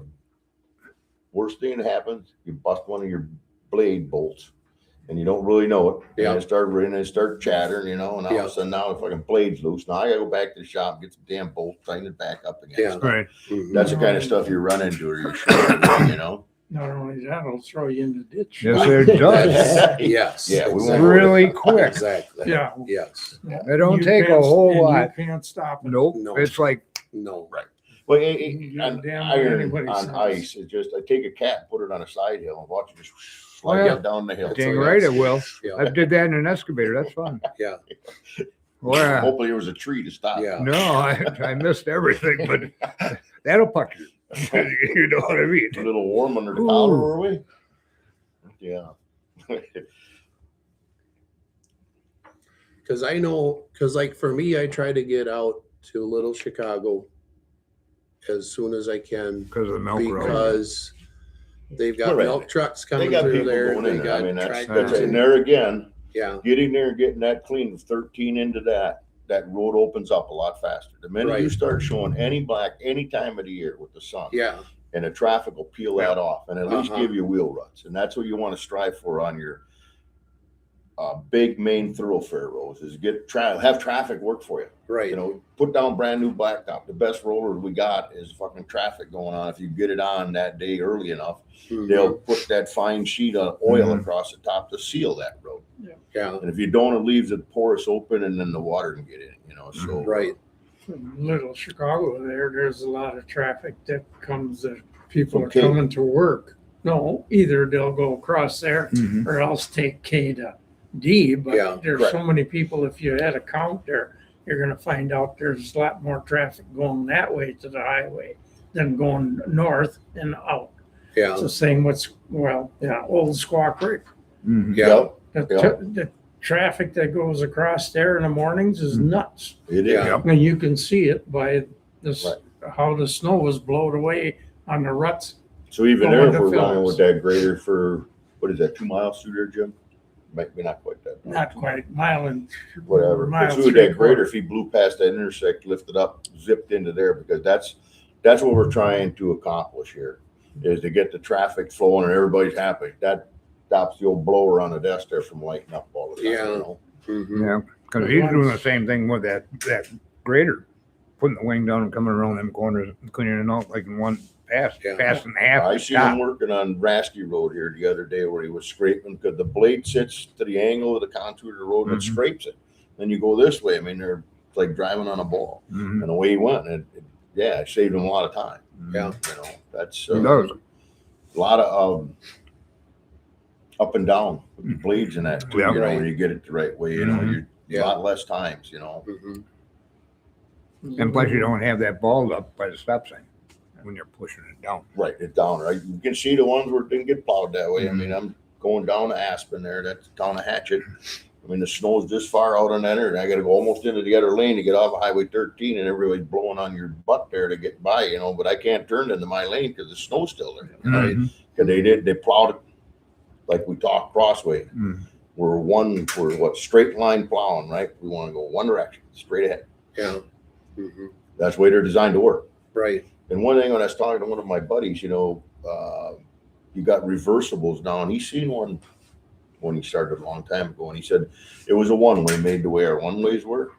worst thing that happens, you bust one of your blade bolts and you don't really know it. Yeah. And it start chattering, you know, and all Yeah. of a sudden now the fucking blade's loose. Now I gotta go back to the shop, get some damn bolts, tighten it back up again. Yeah. Right. Mhm. That's the kind of stuff you run into or you're sure, you know? Not only that, it'll throw you in the ditch. Yes, it does. That's- Yes. Yeah, we won't exactly. Really quick. Exactly. Yeah. Yes. It don't You take a can't- whole and lot. You can't stop it. Nope. No. It's like, No. Right. Well, You on damn iron, anybody on says. ice, it's just, I take a cat, put it on a side hill and watch it just slide Oh, yeah. down the hill. dang So right it that's- will. Yeah. I did that in an excavator. That's fun. Yeah. Well, Hopefully there was a tree to stop. Yeah. no, I missed everything, but that'll puck you. You know what I mean? A little warm under the Ooh. collar, were we? Yeah. Cause I know, cause like for me, I try to get out to Little Chicago as soon as I can Because of the milk road. because they've got Right. milk trucks They coming got through people there. going They in there. I got mean, that's tractors. and there again, Yeah. getting there and getting that clean 13 into that road opens up a lot faster. The minute you Right. start showing any black any time of the year with the sun, Yeah. and the traffic will peel that off and at least Uh-huh. give you wheel ruts. And that's what you want to strive for on your big main thoroughfare roads is have traffic work for you. Right. You know, put down brand new blacktop. The best roller we got is fucking traffic going on. If you get it on that day early enough, Mhm. they'll put that fine sheet of oil Mhm. across the top to seal that road. Yeah. And if you don't, it leaves it porous open and then the water can get in, you know, so. Right. From Little Chicago there's a lot of traffic that comes that people From are K. coming to work. No, either they'll go across there Mhm. or else take K to D, but Yeah, there's right. so many people, if you had a count there, you're gonna find out there's a lot more traffic going that way to the highway than going north and out. Yeah, It's the same with, well, yeah, Old Squaw Creek. Mhm. yeah, The traffic that goes across there in the mornings is nuts. It is. Yeah. And you can see it by this, Right. how the snow was blowed away on the ruts. So even Going there, if to we're running Phillips. with that grader for, what is that, 2 miles through there, Jim? Might be not quite that. Not quite mile and Whatever. mile But through three that grader, quarter. if he blew past that intersect, lifted up, zipped into there, because that's what we're trying to accomplish here, is to get the traffic flowing and everybody's happy. That stops the old blower on the desk there from lighting up all the time. Yeah. You know? mhm, Yeah, because he's doing the same thing with that grader, putting the wing down and coming around them corners, and cleaning it out like in one pass, Yeah. passing half I the seen him top. working on Rasky Road here the other day where he was scraping, because the blade sits to the angle of the contour of the road and it Mhm. scrapes it. Then you go this way. I mean, they're it's like driving on a ball. Mhm. And away he went. And yeah, it saved him a lot of time. Yeah. You know, that's He does. a lot of up and down with the blades in that too, Yeah. you know, Right. when you get it the right way, you know, Mhm. you're Yeah. a lot less times, you know. mhm. And plus, you don't have that ball up by the stop sign when you're pushing it down. Right, it down, right? You can see the ones where it didn't get plowed that way. I mean, I'm going down to Aspen there, that's down to Hatchet. I mean, the snow's this far out on that area, and I gotta go almost into the other lane to get off of Highway 13, and everybody's blowing on your butt there to get by, you know, but I can't turn into my lane because the snow's still there. Mhm. Cause they plowed it like we talked crossway. Mhm. We're what, straight line plowing, right? We want to go one direction, straight ahead. Yeah, mhm, That's the way they're designed to work. right, And one thing, when I was talking to one of my buddies, you know, you got reversibles now, and he seen one when he started a long time ago, and he said it was a one-way, made the way our one-ways work,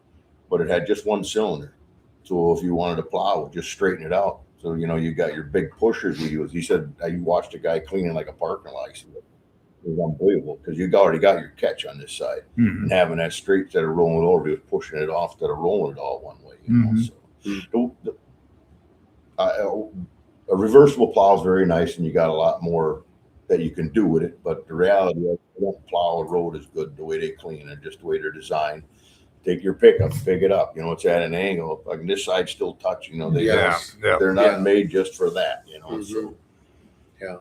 but it had just one cylinder. So if you wanted to plow, just straighten it out. So, you know, you got your big pushers we use. He said, you watched a guy cleaning like a parking lot. He said, it was unbelievable because you already got your catch on this side. Mhm. And having that straight instead of rolling it over, he was pushing it off instead of rolling it all one way. You know, Mhm. so a reversible plow is very nice, and you got a lot more that you can do with it. But the reality is, they don't plow a road as good the way they clean and just the way they're designed. Take your pickup, pick it up. You know, it's at an angle. Like this side's still touching. You know, they Yeah, yeah. they're not Yeah. made just for that. You know, Mhm. so. Yeah.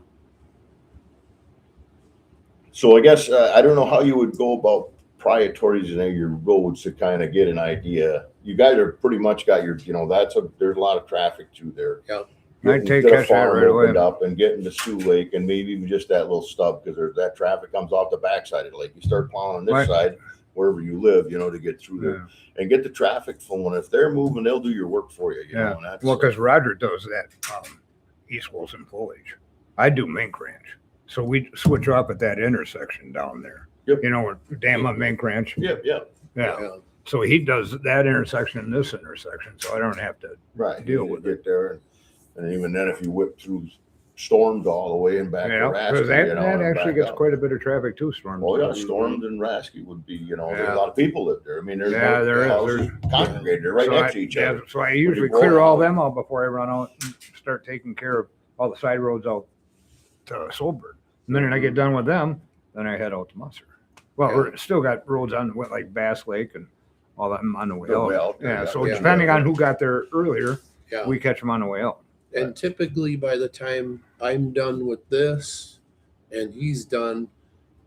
So I guess I don't know how you would go about prioritizing your roads to kind of get an idea. You guys are pretty much got your, you know, there's a lot of traffic through there. Yeah. I'd take Getting to the catch that farm right away. opened up and getting to Sioux Lake and maybe even just that little stub, because there's that traffic comes off the backside of the lake. You start plowing on this Right. side, wherever you live, you know, to get through there and get the traffic flowing. If they're moving, they'll do your work for you. You Yeah. know, and that's Well, because Roger does that East Wilson foliage. I do Mink Ranch. So we switch off at that intersection down there. Yep. You know, dam up Mink Ranch. yeah, Yeah. Yeah. So he does that intersection and this intersection. So I don't have to. right. Deal You with get there, and even then, if you whip through storms all the way and back Yeah. to Because Rasky, that, you know, that and actually back gets up. quite a bit of traffic too, storms. Oh yeah, storms and Rasky would be, you know, there's Yeah. a lot of people live there. I mean, there's Yeah, no there is. houses congregated. They're right So next to each yeah, other. So I usually go clear all around. them out before I run out and start taking care of all the side roads out to Solberg. The minute I get done with them, then I head out to Musser. Well, Yeah. we're still got roads on like Bass Lake and all that on the way The out. way out there, Yeah, yeah. so Yeah. depending on who got there earlier, Yeah. we catch them on the way out. And typically by the time I'm done with this and he's done,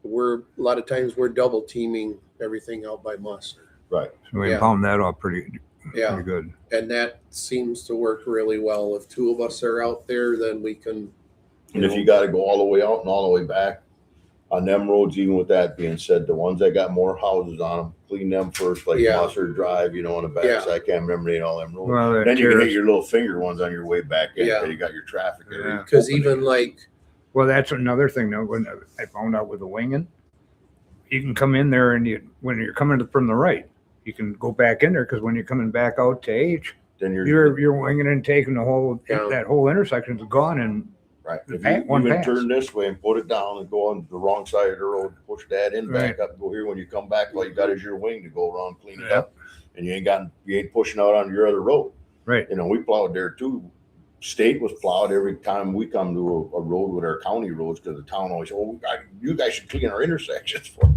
a lot of times we're double teaming everything out by Musser. Right. So we Yeah. pound that off pretty Yeah. good. And that seems to work really well. If two of us are out there, then we can. And if you got to go all the way out and all the way back on them roads, even with that being said, the ones that got more houses on them, clean them first, like Yeah. Musser Drive, you know, on the back Yeah. side. I can't remember all them roads. Well, Then you can hit terrace- your little finger ones on your way back in. Yeah. You got your traffic there. Yeah. Because even like, well, that's another thing though. When I found out with the winging, you can come in there and when you're coming from the right, you can go back in there because when you're coming back out to H, Then you're winging and taking the whole Yeah. that whole intersection is gone and right. the If pass- you one even pass. turn this way and put it down and go on the wrong side of the road, push that in, back up, go here. When you come back, all you got is your wing to go around, clean it Yeah. up, and you ain't pushing out on your other road. right. You know, we plowed there too. State was plowed every time we come to a road with our county roads, because the town always said, "Oh, you guys should clean our intersections for."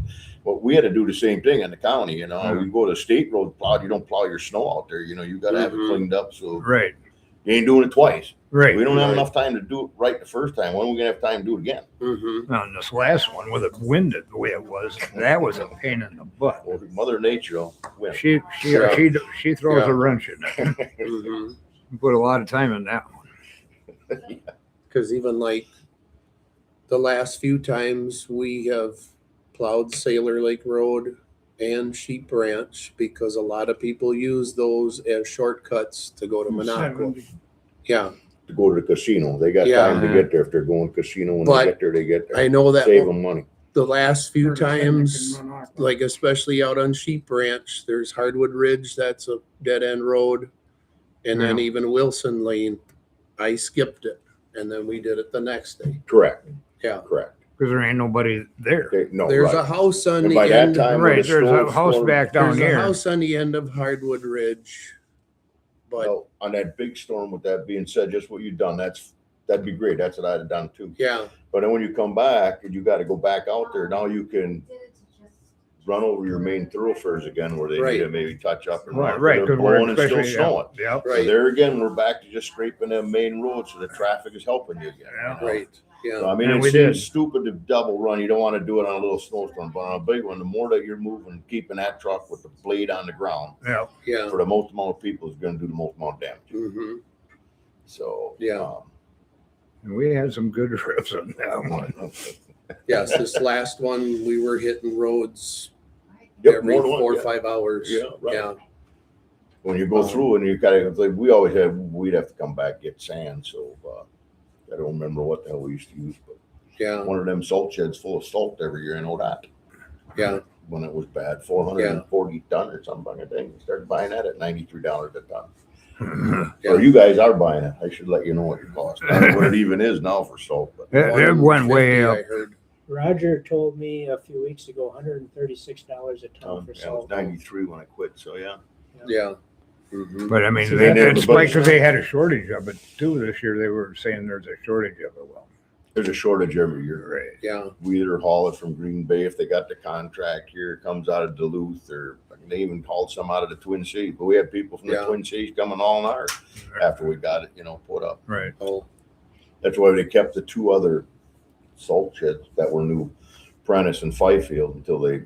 But we had to do the same thing in the county. You know, Yeah. you go to state road plowed, you don't plow your snow out there. You know, you got to have it Mhm. cleaned up. So Right. you ain't doing it twice. Right. We don't have Right. enough time to do it right the first time. When are we gonna have time to do it again? Mm-hmm. On this last one, with it winded the way it was, that was a pain in the butt. Well, Mother Nature will win. She throws Yeah. a wrench in it. Mm-hmm. Put a lot of time in that one. Because even like the last few times we have plowed Sailor Lake Road and Sheep Ranch because a lot of people use those as shortcuts to go to Minocqua. 70. Yeah, To go to the casino, they got Yeah. time to get there. If they're going casino, when But they get there, they get there. I know that Save them money. the last few 30 times, in Minocqua. like especially out on Sheep Ranch, there's Hardwood Ridge, that's a dead end road. And then Yeah. even Wilson Lane, I skipped it. And then we did it the next day. Correct. Yeah. Correct. Because there ain't nobody there. Okay, no, There's right. a house on And the by that end. time, Right, when the there's a storm- house back down There's a here. house on the end of Hardwood Ridge. But Well, on that big storm, with that being said, just what you've done, that'd be great. That's what I'd have done too. yeah, But then when you come back and you got to go back out there, now you can run over your main thoroughfares again where they need Right. to maybe touch up and Right, run. right. They're Because blowing and still especially, snowing. Yep. So right, there again, we're back to just scraping them main roads, so the traffic is helping you again. Yeah. you know? right. So, Yeah. I mean, And it we seems did. stupid to double run. You don't want to do it on a little snowstorm, but on a big one, the more that you're moving, keeping that truck with the blade on the ground, Yep. Yeah. for the most amount of people, is going to do the most amount of damage. Mm-hmm. So Yeah. And we had some good rips on that one. Yes, this last one, we were hitting roads Yep, every more than one, 4 or yeah. 5 hours. Yeah, right. Yeah. When you go through and you gotta, like, we'd have to come back, get sand. So I don't remember what the hell we used to use, but Yeah. one of them salt sheds full of salt every year. I know that. Yeah. When it was bad, 440 ton or something. I think we started buying that at $93 a ton. Yeah. Or you guys are buying it. I should let you know what it costs. I don't know what it even is now for salt, but It went way 150, up. I heard. Roger told me a few weeks ago, $136 a ton for yeah, it was salt. 93 when I quit. So yeah. Yeah. Mm-hmm. But I mean, So they then did spike everybody- because they had a shortage of it too this year. They were saying there's a shortage of it. Well, There's a shortage every year. right. Yeah. We either haul it from Green Bay if they got the contract here, it comes out of Duluth, or they even hauled some out of the Twin Cities. But we had people from the Yeah. Twin Cities coming all in ours after we got it, put up. Right. Oh, That's why they kept the two other salt sheds that were new, Prentice and Fifield, until they,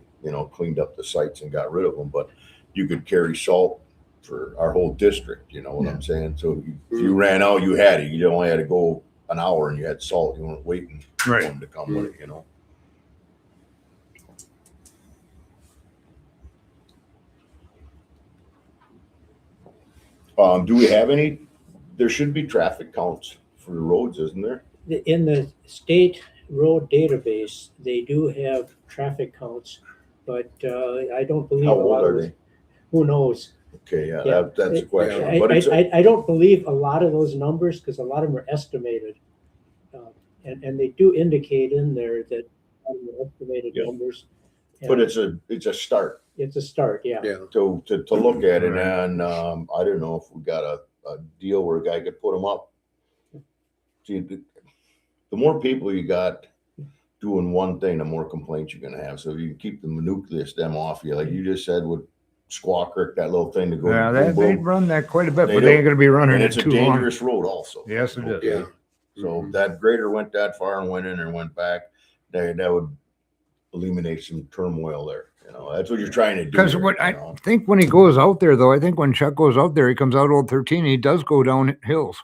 cleaned up the sites and got rid of them. But you could carry salt for our whole district, you know what I'm saying? So if you ran out, you had it. You only had to go an hour and you had salt. You weren't waiting for Right. them to come with it, Do we have any? There should be traffic counts for the roads, isn't there? In the state road database, they do have traffic counts, but I don't believe. How a lot old of are those- they? Who knows? Okay, yeah, Yeah. that's a question. I, But it's I don't believe a lot of those numbers because a lot of them are estimated. And they do indicate in there that estimated Yeah. numbers. but and it's a start it's a start, yeah. yeah. to look at it. Right. And I don't know if we got a deal where a guy could put them up. See, the more people you got doing one thing, the more complaints you're gonna have. So if you keep the nucleus them off you, like you just said with Squaw Creek, that little thing to go Yeah, boom, they boom. run that quite a bit, They but do. they ain't gonna be running And it it's a too long. dangerous road also. Yes, it is. Yeah. So that grader went that far and went in and went back. That would eliminate some turmoil there. That's what you're trying to do. Because here, what I think when he goes out there, though, I think when Chuck goes out there, he comes out Old 13, he does go down hills.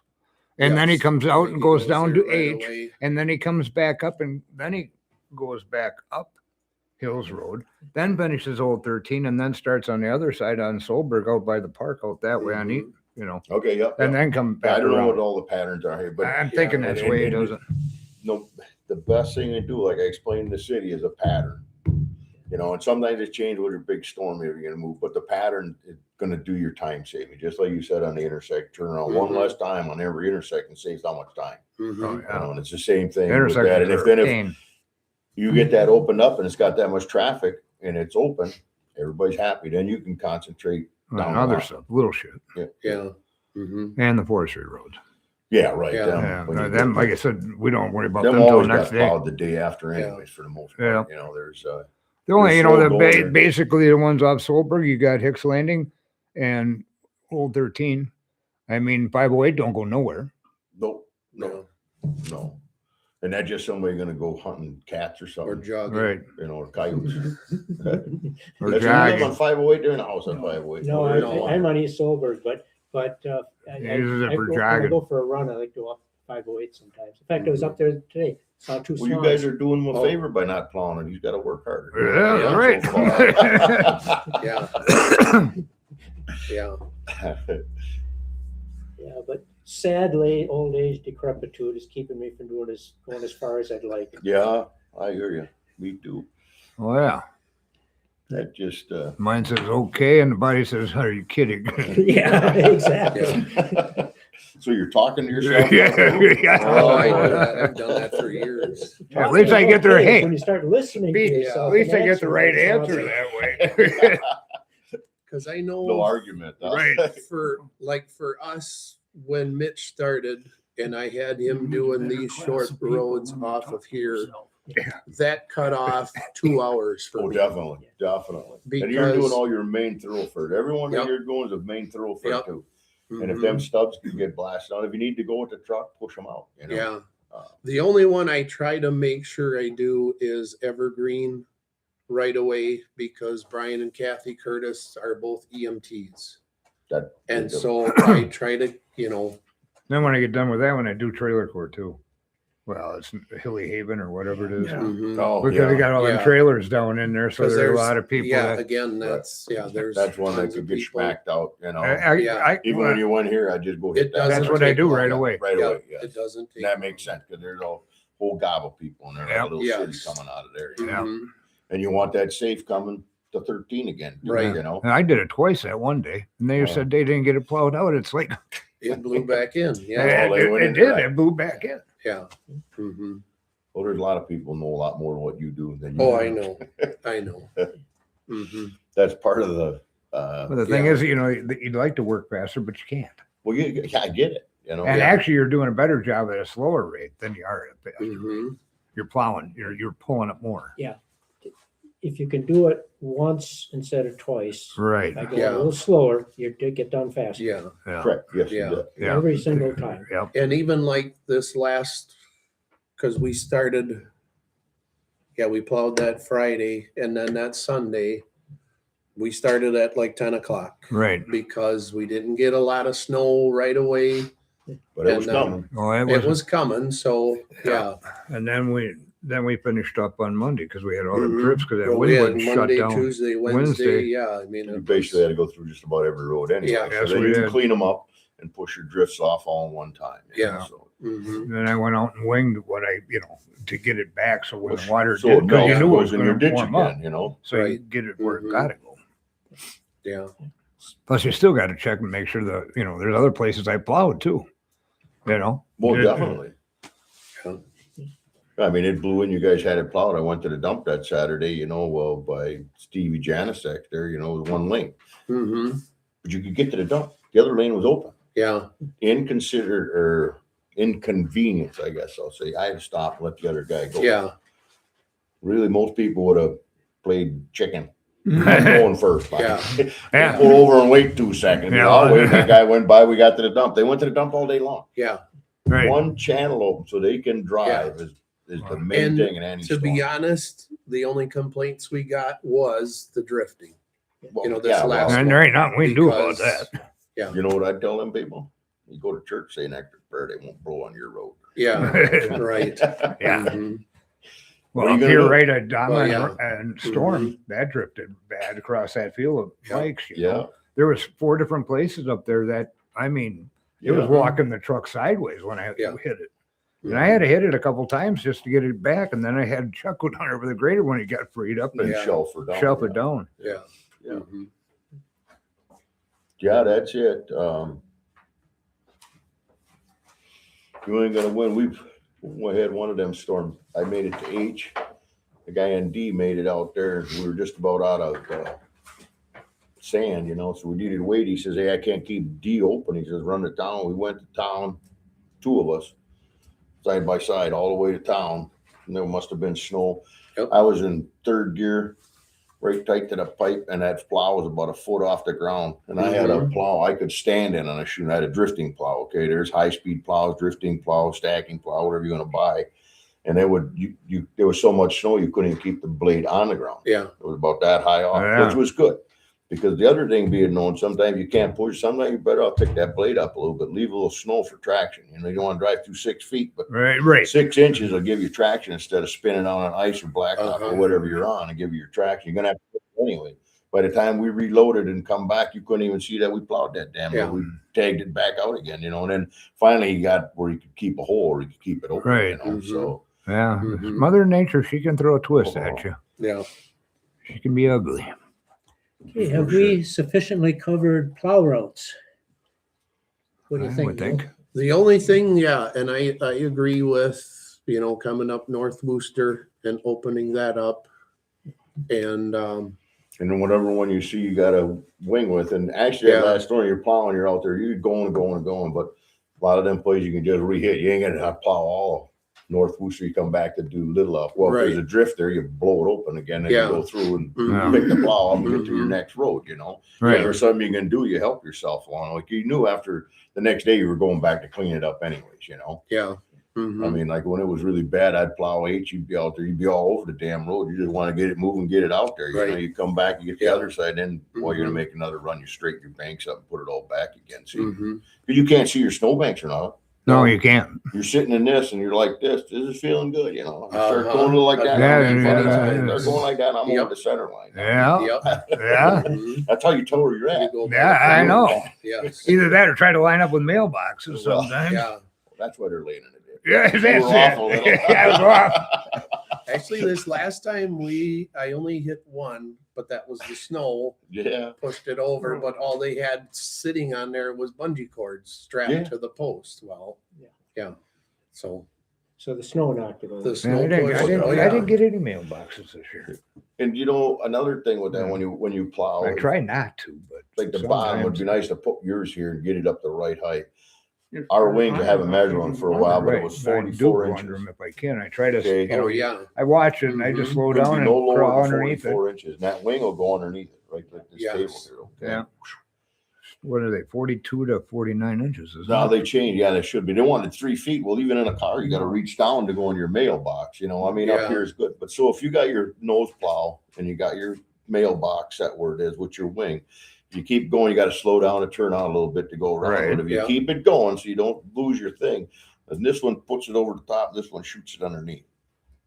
And then he Yes. comes out and He goes down there to right H, away. and then he comes back up, and then he goes back up Hills Road, then finishes Old 13, and then starts on the other side on Solberg out by the park out that way on Eaton, Okay, yep. and yep. then come I back don't know what around. all the patterns are here, but I'm thinking that's the way he does it. no, the best thing to do, like I explained in the city, is a pattern. And sometimes it's changed with a big storm if you're gonna move, but the pattern is gonna do your time saving, just like you said on the intersect, turn around one Mhm. less time on every intersection saves how much time. Mhm. Oh, yeah. And it's the same thing with that. Intersections And if are a then if pain. you get that opened up and it's got that much traffic and it's open, everybody's happy, then you can concentrate. On down the other line. stuff, little shit, Yeah. Mhm. and the forestry roads. Yeah, right. Yeah. Yeah, when you them, get- like I said, we don't worry about them them until always the next got day. plowed the day after Yeah. anyways, for the most part. There's The only, They're the slow going there. basically the ones off Solberg, you got Hicks Landing and Old 13. I mean, 508 don't go nowhere. Nope, no, no. And that's just somebody gonna go hunting cats or Or something, jogging. Right. you know, or coyotes. Or If you live jogging. on 508, they're in the house on 508. No, There ain't no. I'm on East Solberg, but He uses it for when I jogging. go for a run, I like to walk 508 sometimes. In fact, I was up there today, saw two Well, you guys swans. are doing him a Oh. favor by not plowing it. He's gotta work harder. Yeah, right. So far. Yeah. Yeah. Yeah, but sadly, old age decrepitude is keeping me from going as far as I'd like. Yeah, I hear you. Me too. Oh, yeah. That just, Mine says okay, and the body says, "Are you kidding?" Yeah, exactly. so you're talking to yourself? Yeah, now, too? yeah. Oh, I do that. I've done that for years. At least I get their Okay, hey. When you start listening to Pete, yourself. At least and I get the right answering answer yourself. that way. Because I No know argument. Huh? Right. for us, when Mitch started and I had him doing these short roads off of here, that cut off 2 hours for Oh, me. definitely, definitely. And you're doing Because- all your main thoroughfare. Everyone that Yep. you're going is a main thoroughfare Yep. too. And if Mhm. them stubs can get blasted out, if you need to go with the truck, push them out. You know? Yeah. Uh, The only one I try to make sure I do is Evergreen right away because Brian and Kathy Curtis are both EMTs. That- And that- so I try to, Then when I get done with that one, I do trailer court too. Well, it's Hilly Haven or whatever it is. Yeah. mhm. Oh, Because yeah. they got all them Yeah. trailers down in there, so 'Cause there's a lot of people Yeah, that again, there's That's one that tons could of get people. smacked out, you know. Yeah. Even when you went here, I just go It hit that. doesn't That's what I take do long. right away. Right Yeah, away, yes. It doesn't take. And that makes sense because there's a whole gob of people in there, like Yep. a little Yes. city coming out of there. Yeah. Mhm. And you want that safe coming to 13 again, too, Right. you know? And I did it twice that one day, and they Oh. said they didn't get it plowed out. It's like It blew back in. Yeah. Yeah. they went it into did. that. It blew back in. Yeah. Mhm. Well, there's a lot of people know a lot more than what you do than you Oh, do. I know. I know. Mhm. That's part of the, But the thing Yeah. is, you'd like to work faster, but you can't. well, I get it, you know? And Yeah. actually, you're doing a better job at a slower rate than you are at a faster rate. Mhm. You're plowing. You're pulling up more. If you can do it once instead of twice, Right. by going Yeah. a little slower, you get done faster. Yeah. Yeah. Correct, yes, Yeah. you did. Yeah. Every single time. Yep. And even like this last, because we started, we plowed that Friday and then that Sunday, we started at like 10 o'clock Right. because we didn't get a lot of snow right away. But it was And, coming. Well, it It was, was coming. So, yeah. and then we finished up on Monday because we had all the Mhm. trips because that Well, wind we had wouldn't shut Monday, down. Tuesday, Wednesday. Wednesday. Yeah. I mean, You it basically had was, to go through just about every road anyway. Yeah. So Yes, then we you can did. clean them up and push your drifts off all in one time. you know, Yeah. so- mhm. And then I went out and winged what to get it back. So when the Push- water so did, it because you melts, knew it goes was in going your to ditch warm up. again, you know? So you Right. get it where it Mhm. got to go. Yeah. Plus, you still got to check and make sure that, there's other places I plowed too. Well, Yeah. definitely. Yeah. I mean, it blew in. You guys had it plowed. I went to the dump that Saturday, by Stevie Janicek there, it was one lane. hmm But you could get to the dump. The other lane was open. Yeah. Inconvenience, I guess I'll say. I had to stop and let the other guy go. Yeah. Really, most people would have played chicken. I'm Yeah. going first. Yeah. Yeah. Pull over and wait 2 seconds. Yeah. I'll wait. That guy went by. We got to the dump. They went to the dump all day long. Yeah. Right. One channel open so they can drive is the main And thing in any To storm. be honest, the only complaints we got was the drifting. Well, this last And there ain't nothing we can do about Because- that. You know what I tell them people? You go to church, say an extra prayer, they won't blow on your road. Yeah. Right. Yeah. Mhm. What Well, are you up gonna here, do? right at Dama Well, yeah. and Storm, that drifted bad across that field of Yeah. bikes. Yeah. There was 4 different places up there that, it was Yeah. walking the truck sideways when I Yeah. hit it. And I had to hit it a couple times just to get it back. And then I had Chuck go down over the grader when he got freed up and And Yeah. shelf her down. shelf it down. Yeah. Yeah. Mhm. Yeah, that's it. You ain't gonna win. We had one of them storms. I made it to H. The guy in D made it out there. We were just about out of sand, so we needed to wait. He says, "Hey, I can't keep D open." He says, "Run to town." We went to town, 2 of us, side by side, all the way to town. And there must have been snow. Yep. I was in 3rd gear. right tight to the pipe, and that plow was about a foot off the ground. And I had a plow I could stand in on a shoe. I had a drifting plow. Okay, there's high speed plows, drifting plow, stacking plow, whatever you're gonna buy. And they would there was so much snow you couldn't even keep the blade on the ground. Yeah. It was about that high off, Yeah. which was good. Because the other thing being known, sometimes you can't push, sometimes you better off pick that blade up a little bit, leave a little snow for traction. You know, you don't want to drive through 6 feet, but Right. 6 inches will give you traction instead of spinning on ice or blacktop Uh-huh. or whatever you're on and give you your traction. You're gonna have to put it anyway. By the time we reloaded and come back, you couldn't even see that we plowed that damn Yeah. road. We tagged it back out again, you know, and then finally he got where he could keep a hole or he could keep it open, Right. you know. So Yeah. Mhm. Mother Nature, she can throw a twist at you. Yeah. She can be ugly. Okay, have we sufficiently covered plow routes? What do you I think? would think. The only thing, yeah, and I agree with, coming up North Wooster and opening that up. And, and then whatever one you see you got a wing with, and actually that Yeah. last storm you're plowing, you're out there, you're going, but a lot of them places you can just re-hit. You ain't gonna have to plow all of North Wooster. You come back to do Little up. Well, if there's a drift there, you blow it open again and Yeah. you go through and Mhm. pick the plow up and get to your Mhm. next road, you know. Right. If there's something you can do, you help yourself along. Like you knew after the next day you were going back to clean it up anyways, you know. Yeah. Mhm. I mean, like when it was really bad, I'd plow 8, you'd be out there, you'd be all over the damn road. You just want to get it moving, get it out there. You know, Right. you come back, you get the Yeah. other side, then you're gonna Mhm. make another run, you straighten your banks up and put it all back again. See, Mhm. you can't see your snowbanks or not. No, you can't. You're sitting in this and you're like this is feeling good, you know. You start Uh-huh. going a little like that. Yeah, I'm yeah, start going like that, I'm Yep. on the center line. Yeah. Yep. Yeah. Mhm. That's how you tell where you're You at. go Yeah, back I and- know. Yes. Either that or try to line up with mailboxes Well, sometimes. Yeah. That's why they're laying in it. Yeah, that's We're off a little. it. Yeah, we're off. Actually, this last time I only hit one, but that was the snow Yeah. pushed it over. But all they had sitting on there was bungee cords strapped Yeah. to the post. Well, Yeah. yeah. So So the snow knocked it over. the Man, snow I didn't, pushed. I, didn't, Oh, I yeah. didn't get any mailboxes this year. And another thing with that, Yeah. when you plow, I try not to, but like the bottom would sometimes- be nice to put yours here and get it up the right height. Our wings, I haven't measured them for a while, but it was Right. I do 44 go under inches. them if I can. I try to, Okay. you know, Oh yeah. I watch it and I just Mhm. slow Couldn't down be and no lower crawl than underneath it. 44 inches. And that wing will go underneath it, right like this Yes. table here. Okay? Yeah. What are they? 42 to 49 inches. Isn't Now it? they changed. Yeah, they should be. They wanted 3 feet. Well, even in a car, you got to reach down to go in your mailbox. You know, I mean, up Yeah. here is good. But so if you got your nose plow and you got your mailbox, that where it is with your wing, if you keep going, you got to slow down and turn on a little bit to go around. Right. But if you Yeah. keep it going, so you don't lose your thing, and this one puts it over the top, this one shoots it underneath.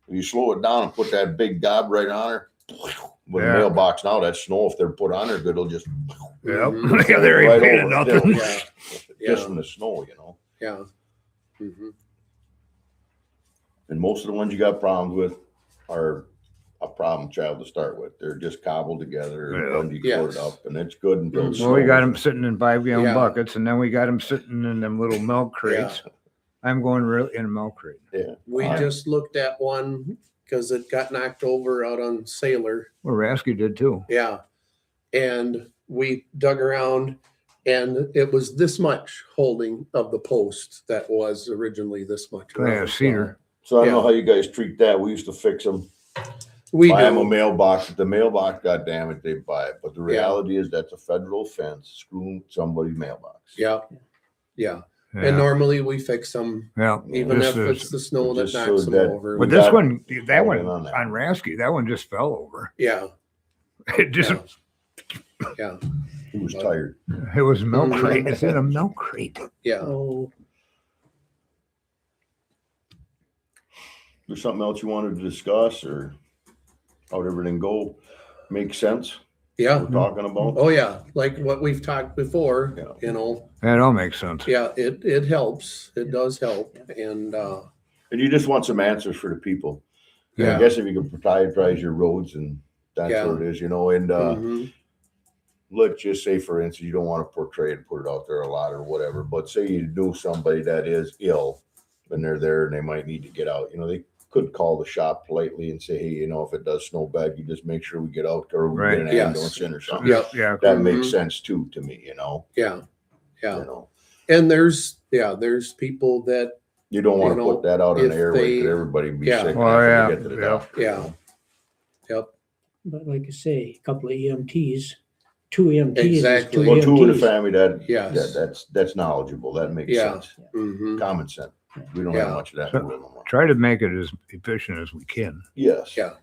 If you slow it down and put that big gob right on her, with Yeah. a mailbox now, that snow, if they're put on there good, it'll just Yep. Mhm. Yeah, there ain't Right paid over. nothing. Yeah. just Yeah. from the snow, you know. Yeah. Mhm. And most of the ones you got problems with are a problem child to start with. They're just cobbled together and Yeah. bungee Yes. corded up, and it's good until it Mhm. Well, we got snows. them sitting in 5-gallon Yeah. buckets, and then we got them sitting in them little milk crates. I'm going really in a milk crate. Yeah. We Fine. just looked at one because it got knocked over out on Sailor. Well, Rasky did too. Yeah. And we dug around and it was this much holding of the post that was originally this much. Yeah, around. cedar. So I don't know Yeah. how you guys treat that. We used to fix them. We Buy them a do. mailbox. If the mailbox got damaged, they buy it. But the Yeah. reality is that's a federal offense. Screw somebody's mailbox. Yeah. Yeah. And Yeah. normally we fix them Yeah. even This if is- it's the snow that Just so knocks them that- over. But we this got one, that all one in on that. on Rasky, that one just fell over. Yeah. It just, Yeah. Yeah. He was tired. it was a milk Mhm. crate. It's in a milk crate. Yeah. Oh, There's something else you wanted to discuss, or how'd everything go? Make sense? Yeah. We're talking about? Oh yeah. Like what we've talked before, Yeah. you know, That all makes sense. yeah, it helps. It does help. And And you just want some answers for the people. I yeah. guess if you can prioritize your roads, and that's Yeah. what it is, you know, and Mhm. let's just say, for instance, you don't want to portray and put it out there a lot or whatever, but say you know somebody that is ill and they're there and they might need to get out, you know, they could call the shop politely and say, hey, you know, if it does snow bad, you just make sure we get out there, or we Right. get an Yes. ambulance in or something. Yeah. Yeah. That makes Mhm. sense too, to me, you know, Yeah. you Yeah. know, And there's people that, you don't want You to know, put that out on if the airway, they- could everybody be Yeah. sick Well, after yeah, they get to the yeah. doctor. you Yeah. know? yep. But like you say, a couple of EMTs, two EMTs Exactly. is two Well, two in the EMTs. family that, Yes. that's knowledgeable. That makes Yeah. sense. Mm-hmm. Common sense. We don't Yeah. have much of that So- in Woodland. Try to make it as efficient as we can. Yes. Yeah.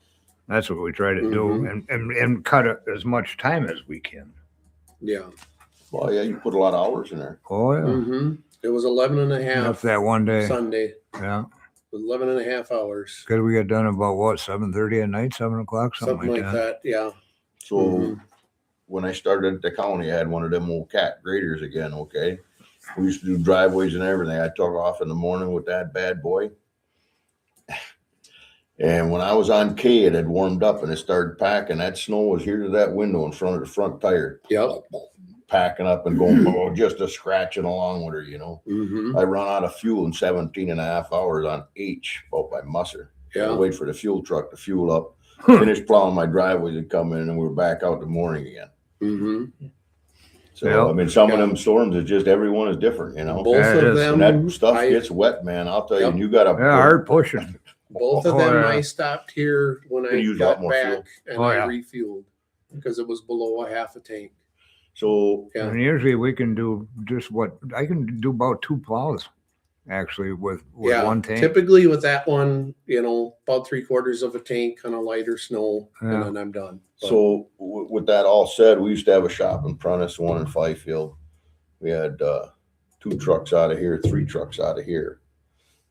That's what we try to do, Mhm. and cut it as much time as we can. Yeah. Well, yeah, you put a lot of hours in there. Oh yeah, Mm-hmm. It was 11 and a enough half that one day. Sunday. Yeah, 11 and a half hours. because we got done about what 7:30 at night, 7 o'clock, Something like that. Yeah. So Mhm. when I started at the county, I had one of them old cat graders again. Okay. We used to do driveways and everything. I took off in the morning with that bad boy. And when I was on K, it had warmed up and it started packing. That snow was here to that window in front of the front tire, Yep. packing up and going below, just a scratching along with her, you know. Mm-hmm. I run out of fuel in 17 and a half hours on H out by Musser. I Yeah. wait for the fuel truck to fuel up, finish plowing my driveways and come in, and we were back out the morning again. Mm-hmm. So, Yeah. I mean, some of Yeah. them storms is just everyone is different, you know. Both Yeah, it of is. them. And that stuff I- gets wet, man. I'll tell you, Yep. and you got to Yeah, hard pushing. Both of Oh, them, yeah. I stopped here when I Could use a lot got more back fuel. and Oh, I yeah. refueled because it was below a half a tank. So, Yeah. And usually we can do just what I can do about 2 plows, actually, with Yeah. one tank. Typically with that one, about 3/4 of a tank on a lighter snow, Yeah. and then I'm done. But- so with that all said, we used to have a shop in Prentice, one in Fifield. We had 2 trucks out of here, 3 trucks out of here.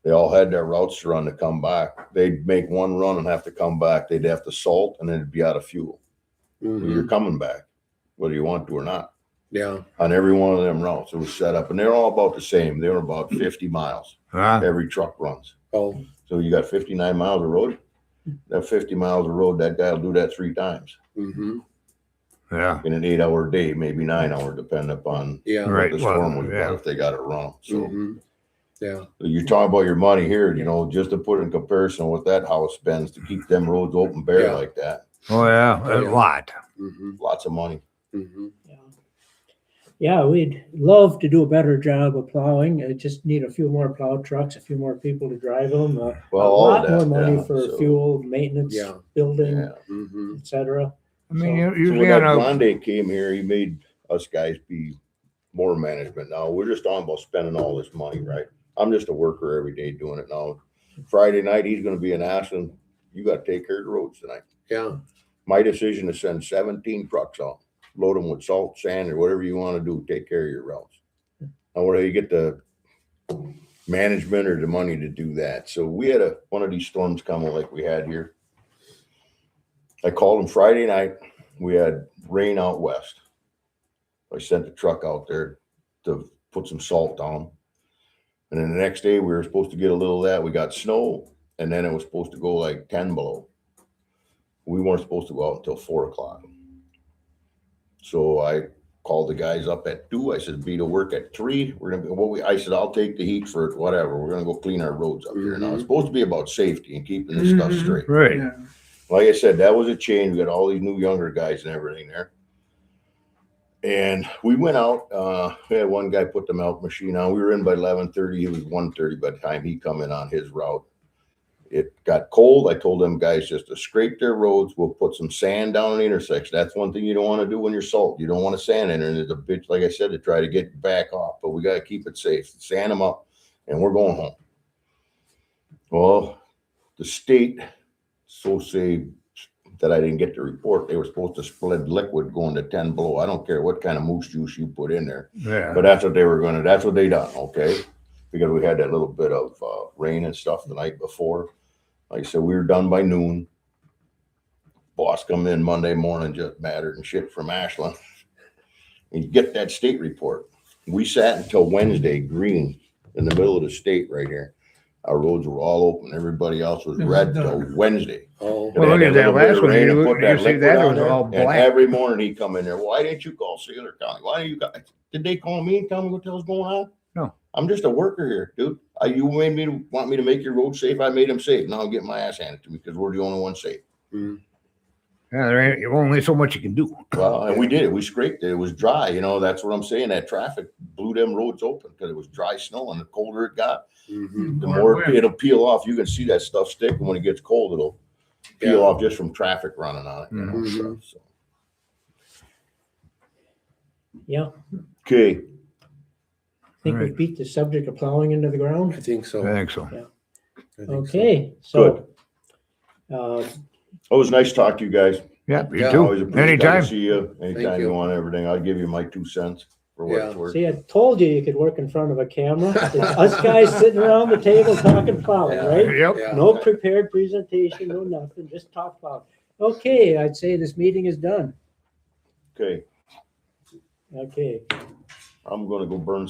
They all had their routes to run to come back. They'd make one run and have to come back. They'd have to salt and then it'd be out of fuel. Mhm. You're coming back, whether you want to or not. Yeah. On every one of them routes, it was set up, and they're all about the same. They were about 50 miles. Ah, Every truck runs. Oh, So you got 59 miles of road. That 50 miles of road, that guy'll do that 3 times mm-hmm. yeah. in an 8-hour day, maybe 9-hour, depending upon Yeah. Right. what the storm well, was yeah. about, if they got it wrong. So Mhm. Yeah. you're talking about your money here, just to put in comparison what that house spends to keep them roads open bare Yeah. like that. Oh yeah, a Yeah. lot. Mm-hmm. Lots of money. Mm-hmm. Yeah, we'd love to do a better job of plowing. I just need a few more plow trucks, a few more people to drive them. A all of lot more that, money yeah, for so, fuel, maintenance, Yeah. building, Yeah. Mm-hmm. etc. I mean, So- So usually when on that a Grande came here, he made us guys be more management. Now we're just talking about spending all this money, right? I'm just a worker every day doing it now. Friday night, he's going to be in Ashland. You got to take care of the roads tonight. Yeah. My decision to send 17 trucks out, load them with salt, sand, or whatever you want to do. Take care of your routes. Now, where do you get the management or the money to do that? So we had one of these storms coming like we had here. I called him Friday night. We had rain out west. I sent the truck out there to put some salt down. And then the next day we were supposed to get a little of that. We got snow, and then it was supposed to go like 10 below. We weren't supposed to go out until 4 o'clock. So I called the guys up at 2. I said, be to work at 3. We're gonna be I said, I'll take the heat for whatever. We're gonna go clean our roads up here. Now it's supposed to be about safety and keeping this stuff Mhm. straight. right. Yeah. Like I said, that was a change. We got all these new younger guys and everything there. And we went out. We had one guy put the milk machine on. We were in by 11:30. It was 1:30 by the time he come in on his route. It got cold. I told them guys just to scrape their roads. We'll put some sand down the intersection. That's one thing you don't want to do when you're salt. You don't want to sand in there. And there's a bitch, like I said, to try to get back off. But we got to keep it safe. Sand them up, and we're going home. Well, the state, so say that I didn't get the report. They were supposed to spread liquid going to 10 below. I don't care what kind of moose juice you put in there, Yeah. but that's what they were gonna. That's what they done. Okay, because we had that little bit of rain and stuff the night before. Like I said, we were done by noon. Boss come in Monday morning, just battered and shit from Ashland. And you get that state report. We sat until Wednesday, green in the middle of the state right here. Our roads were all open. Everybody else was It was red done. till Wednesday. Oh, And Well, then look at that little bit of last one. rain and You put that see liquid that? It on was there. all And black. every morning he come in there. Why didn't you call Sailor County? Why didn't you guys? Did they call me and tell me what the hell's going on? No. I'm just a worker here, dude. You made me want me to make your road safe. I made them safe. Now I'm getting my ass handed to me because we're the only ones safe. mm, Yeah, there ain't only so much you can do. Well, and we did it. We scraped it. It was dry. That's what I'm saying. That traffic blew them roads open because it was dry snow, and the colder it got, mhm. the More more wind. it'll peel off. You can see that stuff sticking when it gets cold. peel Yeah. off just from traffic running on it, you know, Mhm. stuff, so. Yeah, Okay, I think we Right. beat the subject of plowing into the I ground. think so. I think so. I think so. Okay, so. it was nice to talk to you guys. Yeah, you Yeah, Always too. appreciate it. I Anytime. can see you anytime you you. want everything. I'll give you my 2 cents for what it's Yeah. worth. See, I told you could work in front of a camera. It's us guys sitting around the table talking plowing, Yeah. right? Yep. Yeah. No prepared presentation, no nothing, just talk plowing. Okay, I'd say this meeting is done. Okay, Okay. I'm gonna go burn